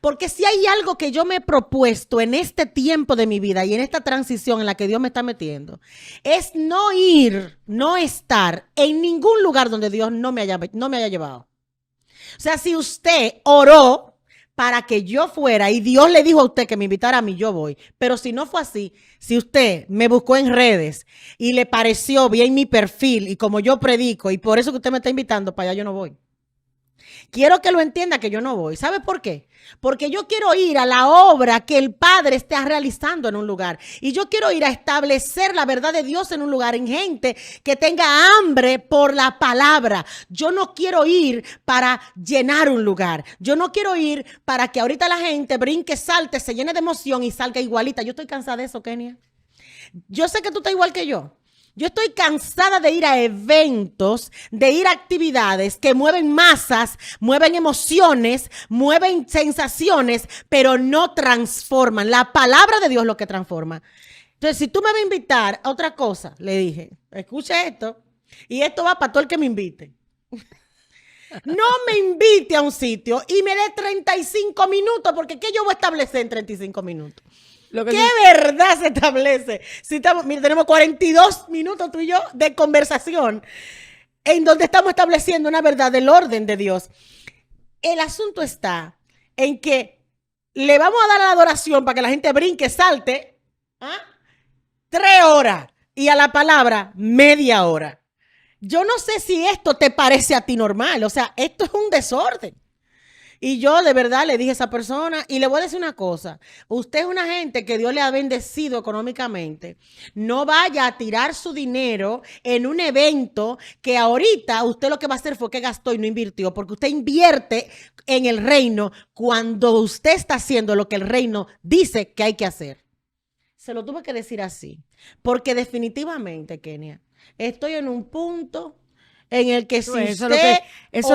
Porque si hay algo que yo me he propuesto en este tiempo de mi vida y en esta transición en la que Dios me está metiendo, es no ir, no estar en ningún lugar donde Dios no me haya llevado. O sea, si usted oró para que yo fuera y Dios le dijo a usted que me invitara a mí, yo voy. Pero si no fue así, si usted me buscó en redes y le pareció bien mi perfil y como yo predico y por eso que usted me está invitando, para allá yo no voy. Quiero que lo entienda que yo no voy. ¿Sabe por qué? Porque yo quiero ir a la obra que el Padre está realizando en un lugar. Y yo quiero ir a establecer la verdad de Dios en un lugar, en gente que tenga hambre por la palabra. Yo no quiero ir para llenar un lugar. Yo no quiero ir para que ahorita la gente brinque, salte, se llene de emoción y salga igualita. Yo estoy cansada de eso, Kenia. Yo sé que tú estás igual que yo. Yo estoy cansada de ir a eventos, de ir a actividades que mueven masas, mueven emociones, mueven sensaciones, pero no transforman. La palabra de Dios es lo que transforma. Entonces, si tú me vas a invitar a otra cosa, le dije, escucha esto, y esto va para todo el que me invite. No me invite a un sitio y me dé 35 minutos, porque ¿qué yo voy a establecer en 35 minutos? ¿Qué verdad se establece? Si estamos, mira, tenemos 42 minutos tú y yo de conversación en donde estamos estableciendo una verdad del orden de Dios. El asunto está en que le vamos a dar a la adoración para que la gente brinque, salte, 3 horas y a la palabra media hora. Yo no sé si esto te parece a ti normal, o sea, esto es un desorden. Y yo de verdad le dije a esa persona, y le voy a decir una cosa, usted es una gente que Dios le ha bendecido económicamente, no vaya a tirar su dinero en un evento que ahorita usted lo que va a hacer fue que gastó y no invirtió, porque usted invierte en el reino cuando usted está haciendo lo que el reino dice que hay que hacer. Se lo tuve que decir así, porque definitivamente, Kenia, estoy en un punto en el que si usted Eso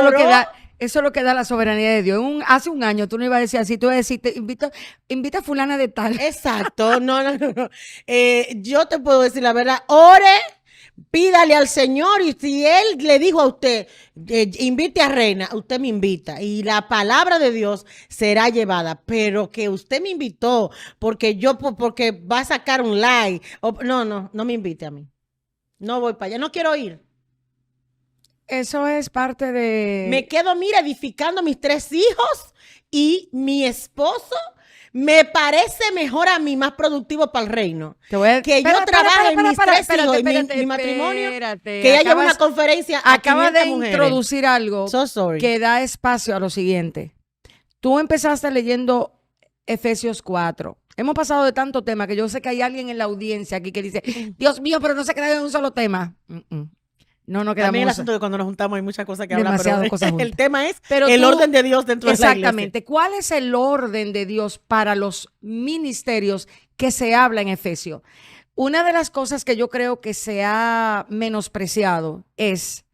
es lo que da la soberanía de Dios. Hace un año tú no ibas a decir así, tú ibas a decir, invita a fulana de tal. Exacto, no. Yo te puedo decir la verdad, ore, pídale al Señor y si Él le dijo a usted, invite a Reina, usted me invita y la palabra de Dios será llevada, pero que usted me invitó porque va a sacar un like, no me invite a mí. No voy para allá, no quiero ir. Eso es parte de... Me quedo, mira, edificando mis 3 hijos y mi esposo me parece mejor a mí, más productivo para el reino. Que yo trabaje en mis 3 hijos y mi matrimonio, que haya una conferencia a 500 de mujeres. Introducir algo que da espacio a lo siguiente. Tú empezaste leyendo Efesios 4. Hemos pasado de tanto tema que yo sé que hay alguien en la audiencia aquí que dice, Dios mío, pero no se queda en un solo tema. No quedamos. También el asunto de cuando nos juntamos hay muchas cosas que hablar, pero cosas el tema es orden de Dios dentro de la iglesia. Exactamente. ¿Cuál es el orden de Dios para los ministerios que se habla en Efesios? Una de las cosas que yo creo que se ha menospreciado es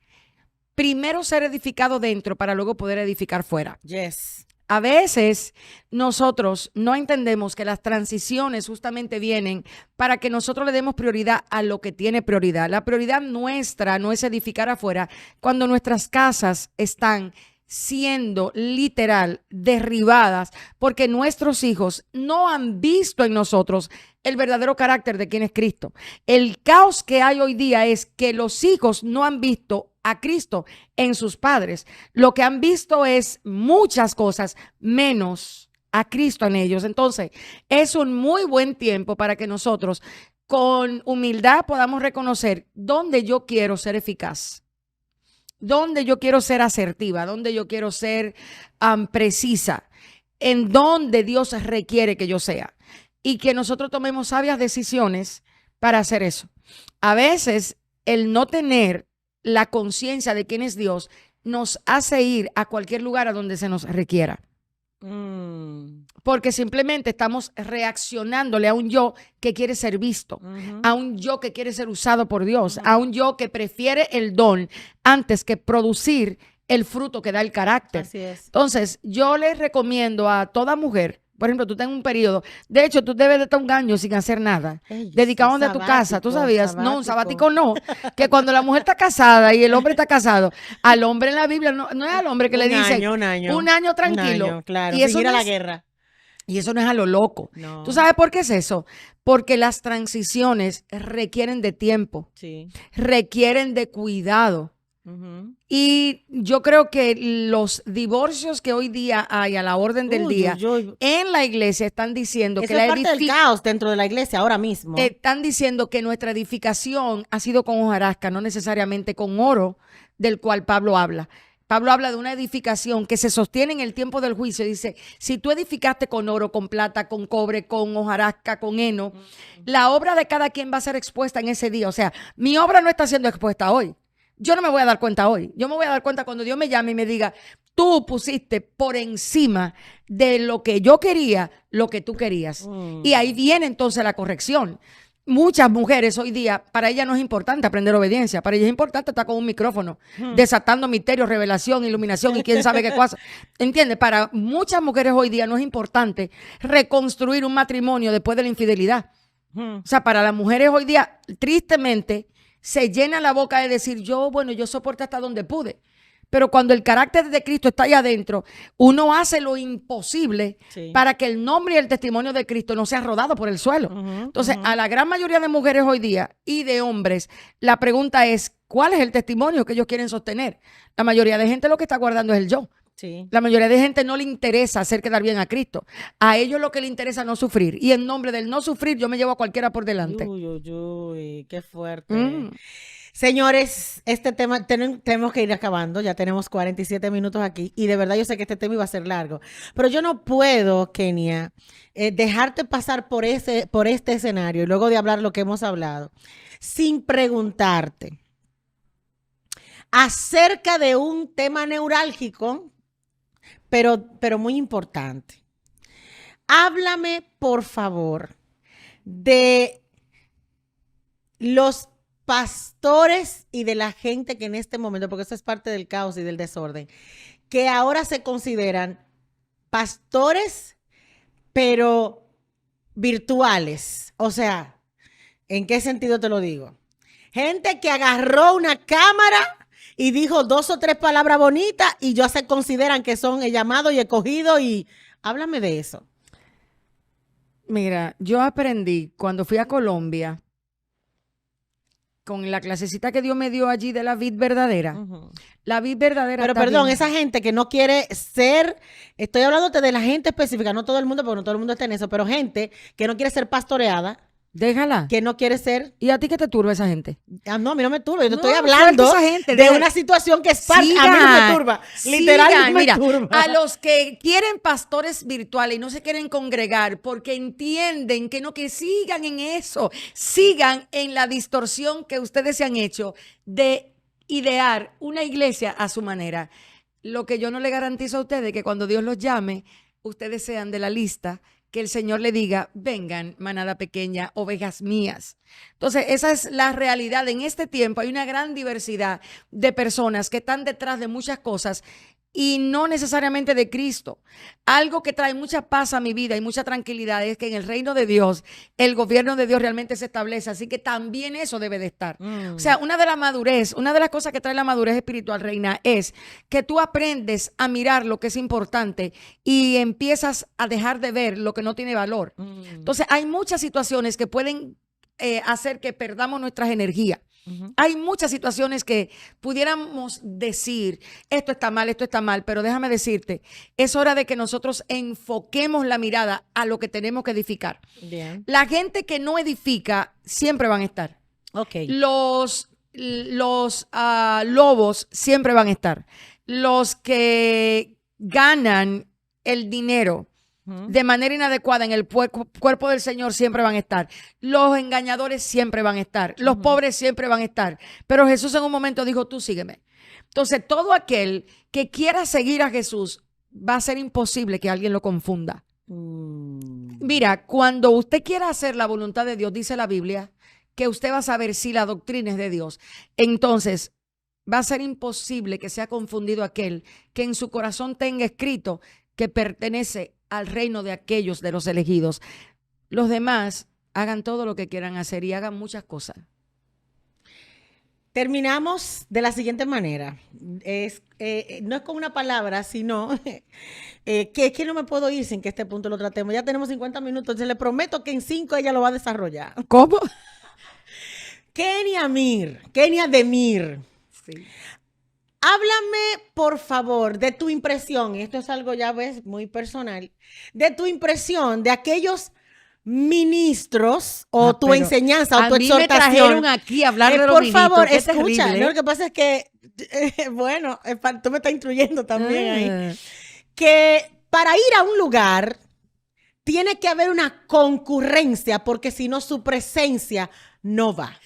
primero ser edificado dentro para luego poder edificar fuera. Yes. A veces nosotros no entendemos que las transiciones justamente vienen para que nosotros le demos prioridad a lo que tiene prioridad. La prioridad nuestra no es edificar afuera cuando nuestras casas están siendo literal derribadas porque nuestros hijos no han visto en nosotros el verdadero carácter de quién es Cristo. El caos que hay hoy día es que los hijos no han visto a Cristo en sus padres. Lo que han visto es muchas cosas menos a Cristo en ellos. Entonces, es un muy buen tiempo para que nosotros con humildad podamos reconocer dónde yo quiero ser eficaz, dónde yo quiero ser asertiva, dónde yo quiero ser precisa, en dónde Dios requiere que yo sea y que nosotros tomemos sabias decisiones para hacer eso. A veces el no tener la conciencia de quién es Dios nos hace ir a cualquier lugar a donde se nos requiera. porque simplemente estamos reaccionándole a un yo que quiere ser visto, a un yo que quiere ser usado por Dios, a un yo que prefiere el don antes que producir el fruto que da el carácter. Así es. Entonces, yo les recomiendo a toda mujer, por ejemplo, tú tienes un periodo, de hecho, tú debes de estar un año sin hacer nada, dedicado a tu casa, tú sabías, no, un sabático no, que cuando la mujer está casada y el hombre está casado, al hombre en la Biblia no es al hombre que le dicen un año tranquilo, un año, claro, y eso sin ir no a la es, guerra. y eso no es a lo loco. No. ¿Tú sabes por qué es eso? Porque las transiciones requieren de tiempo, Sí. requieren de cuidado. Y yo creo que los divorcios que hoy día hay a la orden del día en la iglesia están diciendo eso que es parte del caos dentro de la iglesia ahora mismo. Están diciendo que nuestra edificación ha sido con hojarasca, no necesariamente con oro, del cual Pablo habla. Pablo habla de una edificación que se sostiene en el tiempo del juicio. Dice, si tú edificaste con oro, con plata, con cobre, con hojarasca, con heno, la obra de cada quien va a ser expuesta en ese día. O sea, mi obra no está siendo expuesta hoy. Yo no me voy a dar cuenta hoy. Yo me voy a dar cuenta cuando Dios me llame y me diga, tú pusiste por encima de lo que yo quería, lo que tú querías. Y ahí viene entonces la corrección. Muchas mujeres hoy día, para ellas no es importante aprender obediencia, para ellas es importante estar con un micrófono, desatando misterios, revelación, iluminación y quién sabe qué cosa. ¿Entiendes? Para muchas mujeres hoy día no es importante reconstruir un matrimonio después de la infidelidad. O sea, para las mujeres hoy día, tristemente, se llena la boca de decir, yo soporté hasta donde pude. Pero cuando el carácter de Cristo está ahí adentro, uno hace lo imposible para que el nombre y el testimonio de Cristo no sea rodado por el suelo. Entonces, a la gran mayoría de mujeres hoy día y de hombres, la pregunta es, ¿cuál es el testimonio que ellos quieren sostener? La mayoría de gente lo que está guardando es el yo. Sí. La mayoría de gente no le interesa hacer quedar bien a Cristo. A ellos lo que le interesa es no sufrir. Y en nombre del no sufrir, yo me llevo a cualquiera por delante. Uy, qué fuerte. Señores, este tema tenemos que ir acabando. Ya tenemos 47 minutos aquí. Y de verdad yo sé que este tema iba a ser largo. Pero yo no puedo, Kenia, dejarte pasar por este escenario y luego de hablar lo que hemos hablado, sin preguntarte acerca de un tema neurálgico, pero muy importante. Háblame, por favor, de los pastores y de la gente que en este momento, porque eso es parte del caos y del desorden, que ahora se consideran pastores, pero virtuales. O sea, ¿en qué sentido te lo digo? Gente que agarró una cámara y dijo 2 o 3 palabras bonitas y ya se consideran que son llamados y escogidos. Y háblame de eso. Mira, yo aprendí cuando fui a Colombia con la clasecita que Dios me dio allí de la vid verdadera. La vid verdadera. Pero perdón, esa gente que no quiere ser, estoy hablándote de la gente específica, no todo el mundo, porque no todo el mundo está en eso, pero gente que no quiere ser pastoreada. Déjala. Que no quiere ser. ¿Y a ti qué te turba esa gente? No, a mí no me turba. Yo te estoy hablando esa gente, de una situación que es parte. A mí no me turba. Literalmente me turba. A los que quieren pastores virtuales y no se quieren congregar porque entienden que sigan en eso. Sigan en la distorsión que ustedes se han hecho de idear una iglesia a su manera. Lo que yo no le garantizo a ustedes es que cuando Dios los llame, ustedes sean de la lista que el Señor le diga, vengan, manada pequeña, ovejas mías. Entonces, esa es la realidad. En este tiempo hay una gran diversidad de personas que están detrás de muchas cosas y no necesariamente de Cristo. Algo que trae mucha paz a mi vida y mucha tranquilidad es que en el reino de Dios, el gobierno de Dios realmente se establece, así que también eso debe de estar. O sea, una de las cosas que trae la madurez espiritual, Reina, es que tú aprendes a mirar lo que es importante y empiezas a dejar de ver lo que no tiene valor. Entonces, hay muchas situaciones que pueden hacer que perdamos nuestras energías. Hay muchas situaciones que pudiéramos decir, esto está mal, pero déjame decirte, es hora de que nosotros enfoquemos la mirada a lo que tenemos que edificar. Bien. La gente que no edifica siempre van a estar. Okay. Los lobos siempre van a estar. Los que ganan el dinero de manera inadecuada en el cuerpo del Señor siempre van a estar. Los engañadores siempre van a estar. Los pobres siempre van a estar. Pero Jesús en un momento dijo, tú sígueme. Entonces, todo aquel que quiera seguir a Jesús, va a ser imposible que alguien lo confunda. Mira, cuando usted quiera hacer la voluntad de Dios, dice la Biblia, que usted va a saber si la doctrina es de Dios. Entonces, va a ser imposible que sea confundido aquel que en su corazón tenga escrito que pertenece al reino de aquellos de los elegidos. Los demás hagan todo lo que quieran hacer y hagan muchas cosas. Terminamos de la siguiente manera. No es con una palabra, sino que es que no me puedo ir sin que este punto lo tratemos. Ya tenemos 50 minutos. Entonces le prometo que en 5 ella lo va a desarrollar. ¿Cómo? Kenia Demir. Sí. Háblame, por favor, de tu impresión, y esto es algo, ya ves, muy personal, de tu impresión de aquellos ministros o tu enseñanza o tu exhortación. A mí me trajeron aquí a hablar de los por ministros. favor, Qué escucha. terrible. No, lo que pasa es que, bueno, tú me estás instruyendo también ahí. Que para ir a un lugar tiene que haber una concurrencia, porque si no, su presencia no va.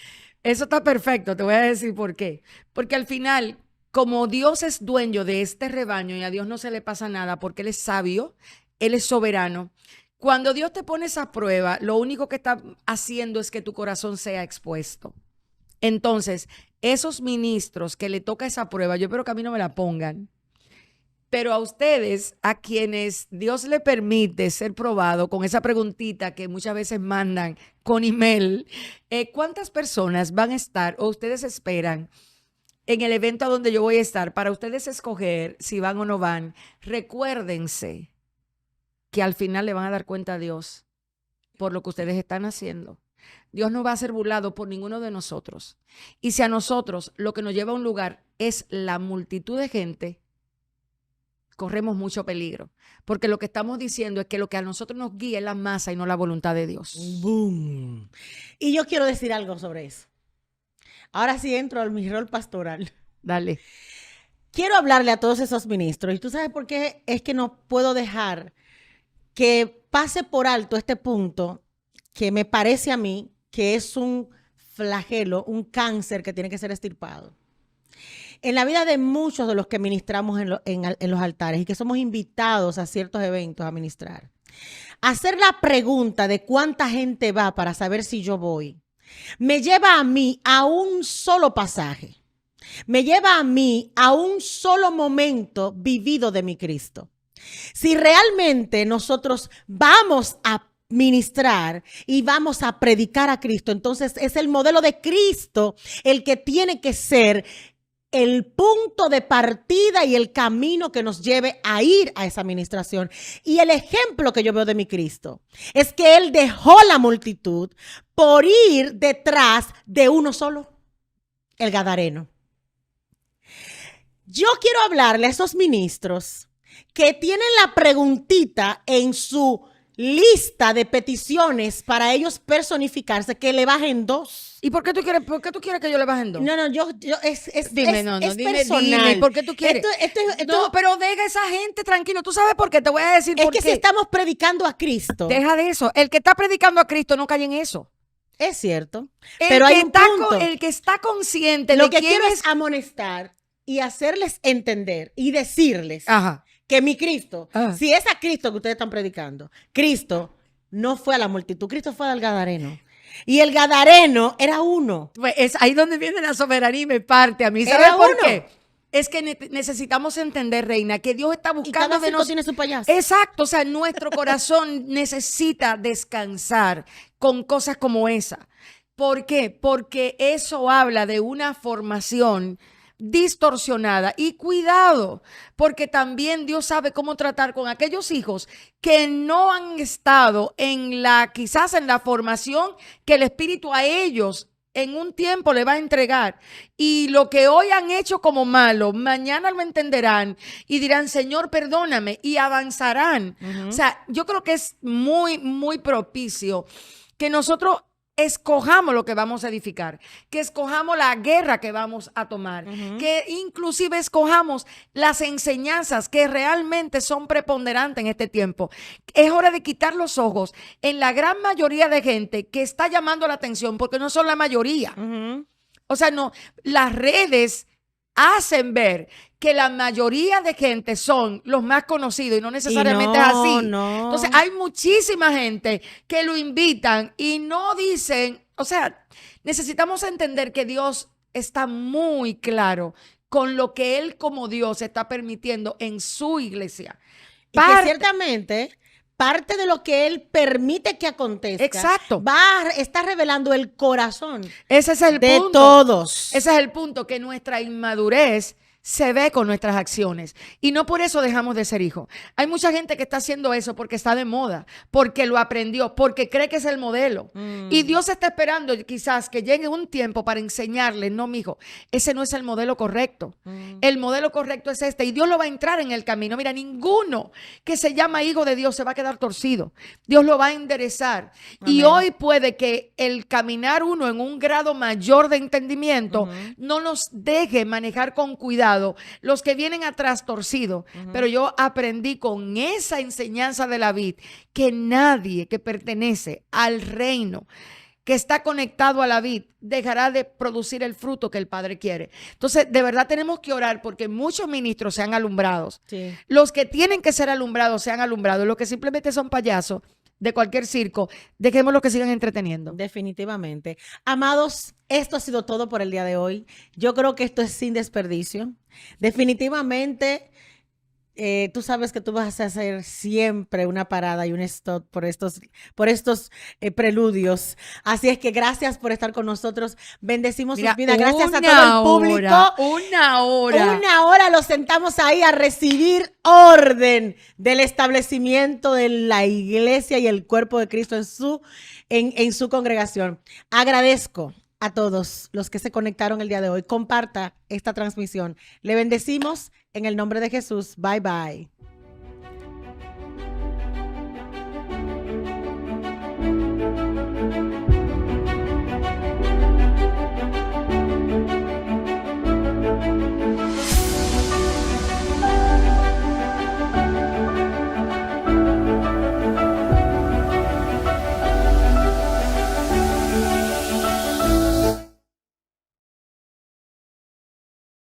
Eso está perfecto, te voy a decir por qué. Porque al final, como Dios es dueño de este rebaño y a Dios no se le pasa nada porque Él es sabio, Él es soberano, cuando Dios te pone esa prueba, lo único que está haciendo es que tu corazón sea expuesto. Entonces, esos ministros que le toca esa prueba, yo espero que a mí no me la pongan, pero a ustedes, a quienes Dios le permite ser probado con esa preguntita que muchas veces mandan con email, ¿cuántas personas van a estar o ustedes esperan en el evento a donde yo voy a estar para ustedes escoger si van o no van? Recuérdense que al final le van a dar cuenta a Dios por lo que ustedes están haciendo. Dios no va a ser burlado por ninguno de nosotros. Y si a nosotros lo que nos lleva a un lugar es la multitud de gente, corremos mucho peligro. Porque lo que estamos diciendo es que lo que a nosotros nos guía es la masa y no la voluntad de Dios. Boom. Y yo quiero decir algo sobre eso. Ahora sí entro a mi rol pastoral. Dale. Quiero hablarle a todos esos ministros. ¿Y tú sabes por qué es que no puedo dejar que pase por alto este punto que me parece a mí que es un flagelo, un cáncer que tiene que ser extirpado? En la vida de muchos de los que ministramos en los altares y que somos invitados a ciertos eventos a ministrar, hacer la pregunta de cuánta gente va para saber si yo voy, me lleva a mí a un solo pasaje, me lleva a mí a un solo momento vivido de mi Cristo. Si realmente nosotros vamos a ministrar y vamos a predicar a Cristo, entonces es el modelo de Cristo el que tiene que ser el punto de partida y el camino que nos lleve a ir a esa administración. Y el ejemplo que yo veo de mi Cristo es que Él dejó la multitud por ir detrás de uno solo, el Gadareno. Yo quiero hablarle a esos ministros que tienen la preguntita en su lista de peticiones para ellos personificarse, que le bajen 2. ¿Y por qué tú quieres que yo le bajen 2? No, Dime, dime, ¿por qué tú quieres? No, pero deja a esa gente tranquilo. ¿Tú sabes por qué? Te voy a decir por qué. Es que si estamos predicando a Cristo. Deja de eso. El que está predicando a Cristo no cae en eso. Es cierto. Pero hay un punto. El que está consciente Lo que quiero es amonestar y hacerles entender y decirles que mi Cristo, si es a Cristo que ustedes están predicando, Cristo no fue a la multitud, Cristo fue al Gadareno. Y el Gadareno era uno. Pues es ahí donde viene la soberanía y me parte a mí. ¿Sabes por qué? Es que necesitamos entender, Reina, que Dios está buscando y cada de nosotros. Tiene su payaso. Exacto, o sea, nuestro corazón necesita descansar con cosas como esa. ¿Por qué? Porque eso habla de una formación distorsionada. Y cuidado, porque también Dios sabe cómo tratar con aquellos hijos que no han estado quizás en la formación que el Espíritu a ellos en un tiempo le va a entregar. Y lo que hoy han hecho como malo, mañana lo entenderán y dirán, Señor, perdóname, y avanzarán. O sea, yo creo que es muy, muy propicio que nosotros escojamos lo que vamos a edificar, que escojamos la guerra que vamos a tomar, que inclusive escojamos las enseñanzas que realmente son preponderantes en este tiempo. Es hora de quitar los ojos en la gran mayoría de gente que está llamando la atención, porque no son la mayoría. O sea, no, las redes hacen ver que la mayoría de gente son los más conocidos y no necesariamente es así. No. Entonces hay muchísima gente que lo invitan y no dicen, o sea, necesitamos entender que Dios está muy claro con lo que Él como Dios está permitiendo en su iglesia. Y que ciertamente parte de lo que Él permite que acontezca, exacto, está revelando el corazón ese es el de punto. todos. Ese es el punto, que nuestra inmadurez se ve con nuestras acciones y no por eso dejamos de ser hijos. Hay mucha gente que está haciendo eso porque está de moda, porque lo aprendió, porque cree que es el modelo. Y Dios está esperando quizás que llegue un tiempo para enseñarle, no, mijo, ese no es el modelo correcto. El modelo correcto es este y Dios lo va a entrar en el camino. Mira, ninguno que se llama hijo de Dios se va a quedar torcido. Dios lo va a enderezar. Amén. Y hoy puede que el caminar uno en un grado mayor de entendimiento no nos deje manejar con cuidado los que vienen atrás torcidos, pero yo aprendí con esa enseñanza de la vid que nadie que pertenece al reino, que está conectado a la vid, dejará de producir el fruto que el Padre quiere. Entonces, de verdad tenemos que orar porque muchos ministros sean alumbrados. Sí. Los que tienen que ser alumbrados sean alumbrados, los que simplemente son payasos de cualquier circo, dejémoslos que sigan entreteniendo. Definitivamente. Amados, esto ha sido todo por el día de hoy. Yo creo que esto es sin desperdicio. Definitivamente, tú sabes que tú vas a hacer siempre una parada y un stop por estos preludios. Así es que gracias por estar con nosotros. Bendecimos sus vidas. Gracias a todo el público. Una hora los sentamos ahí a recibir orden del establecimiento de la iglesia y el cuerpo de Cristo en su congregación. Agradezco a todos los que se conectaron el día de hoy. Comparta esta transmisión. Le bendecimos en el nombre de Jesús. Bye, bye.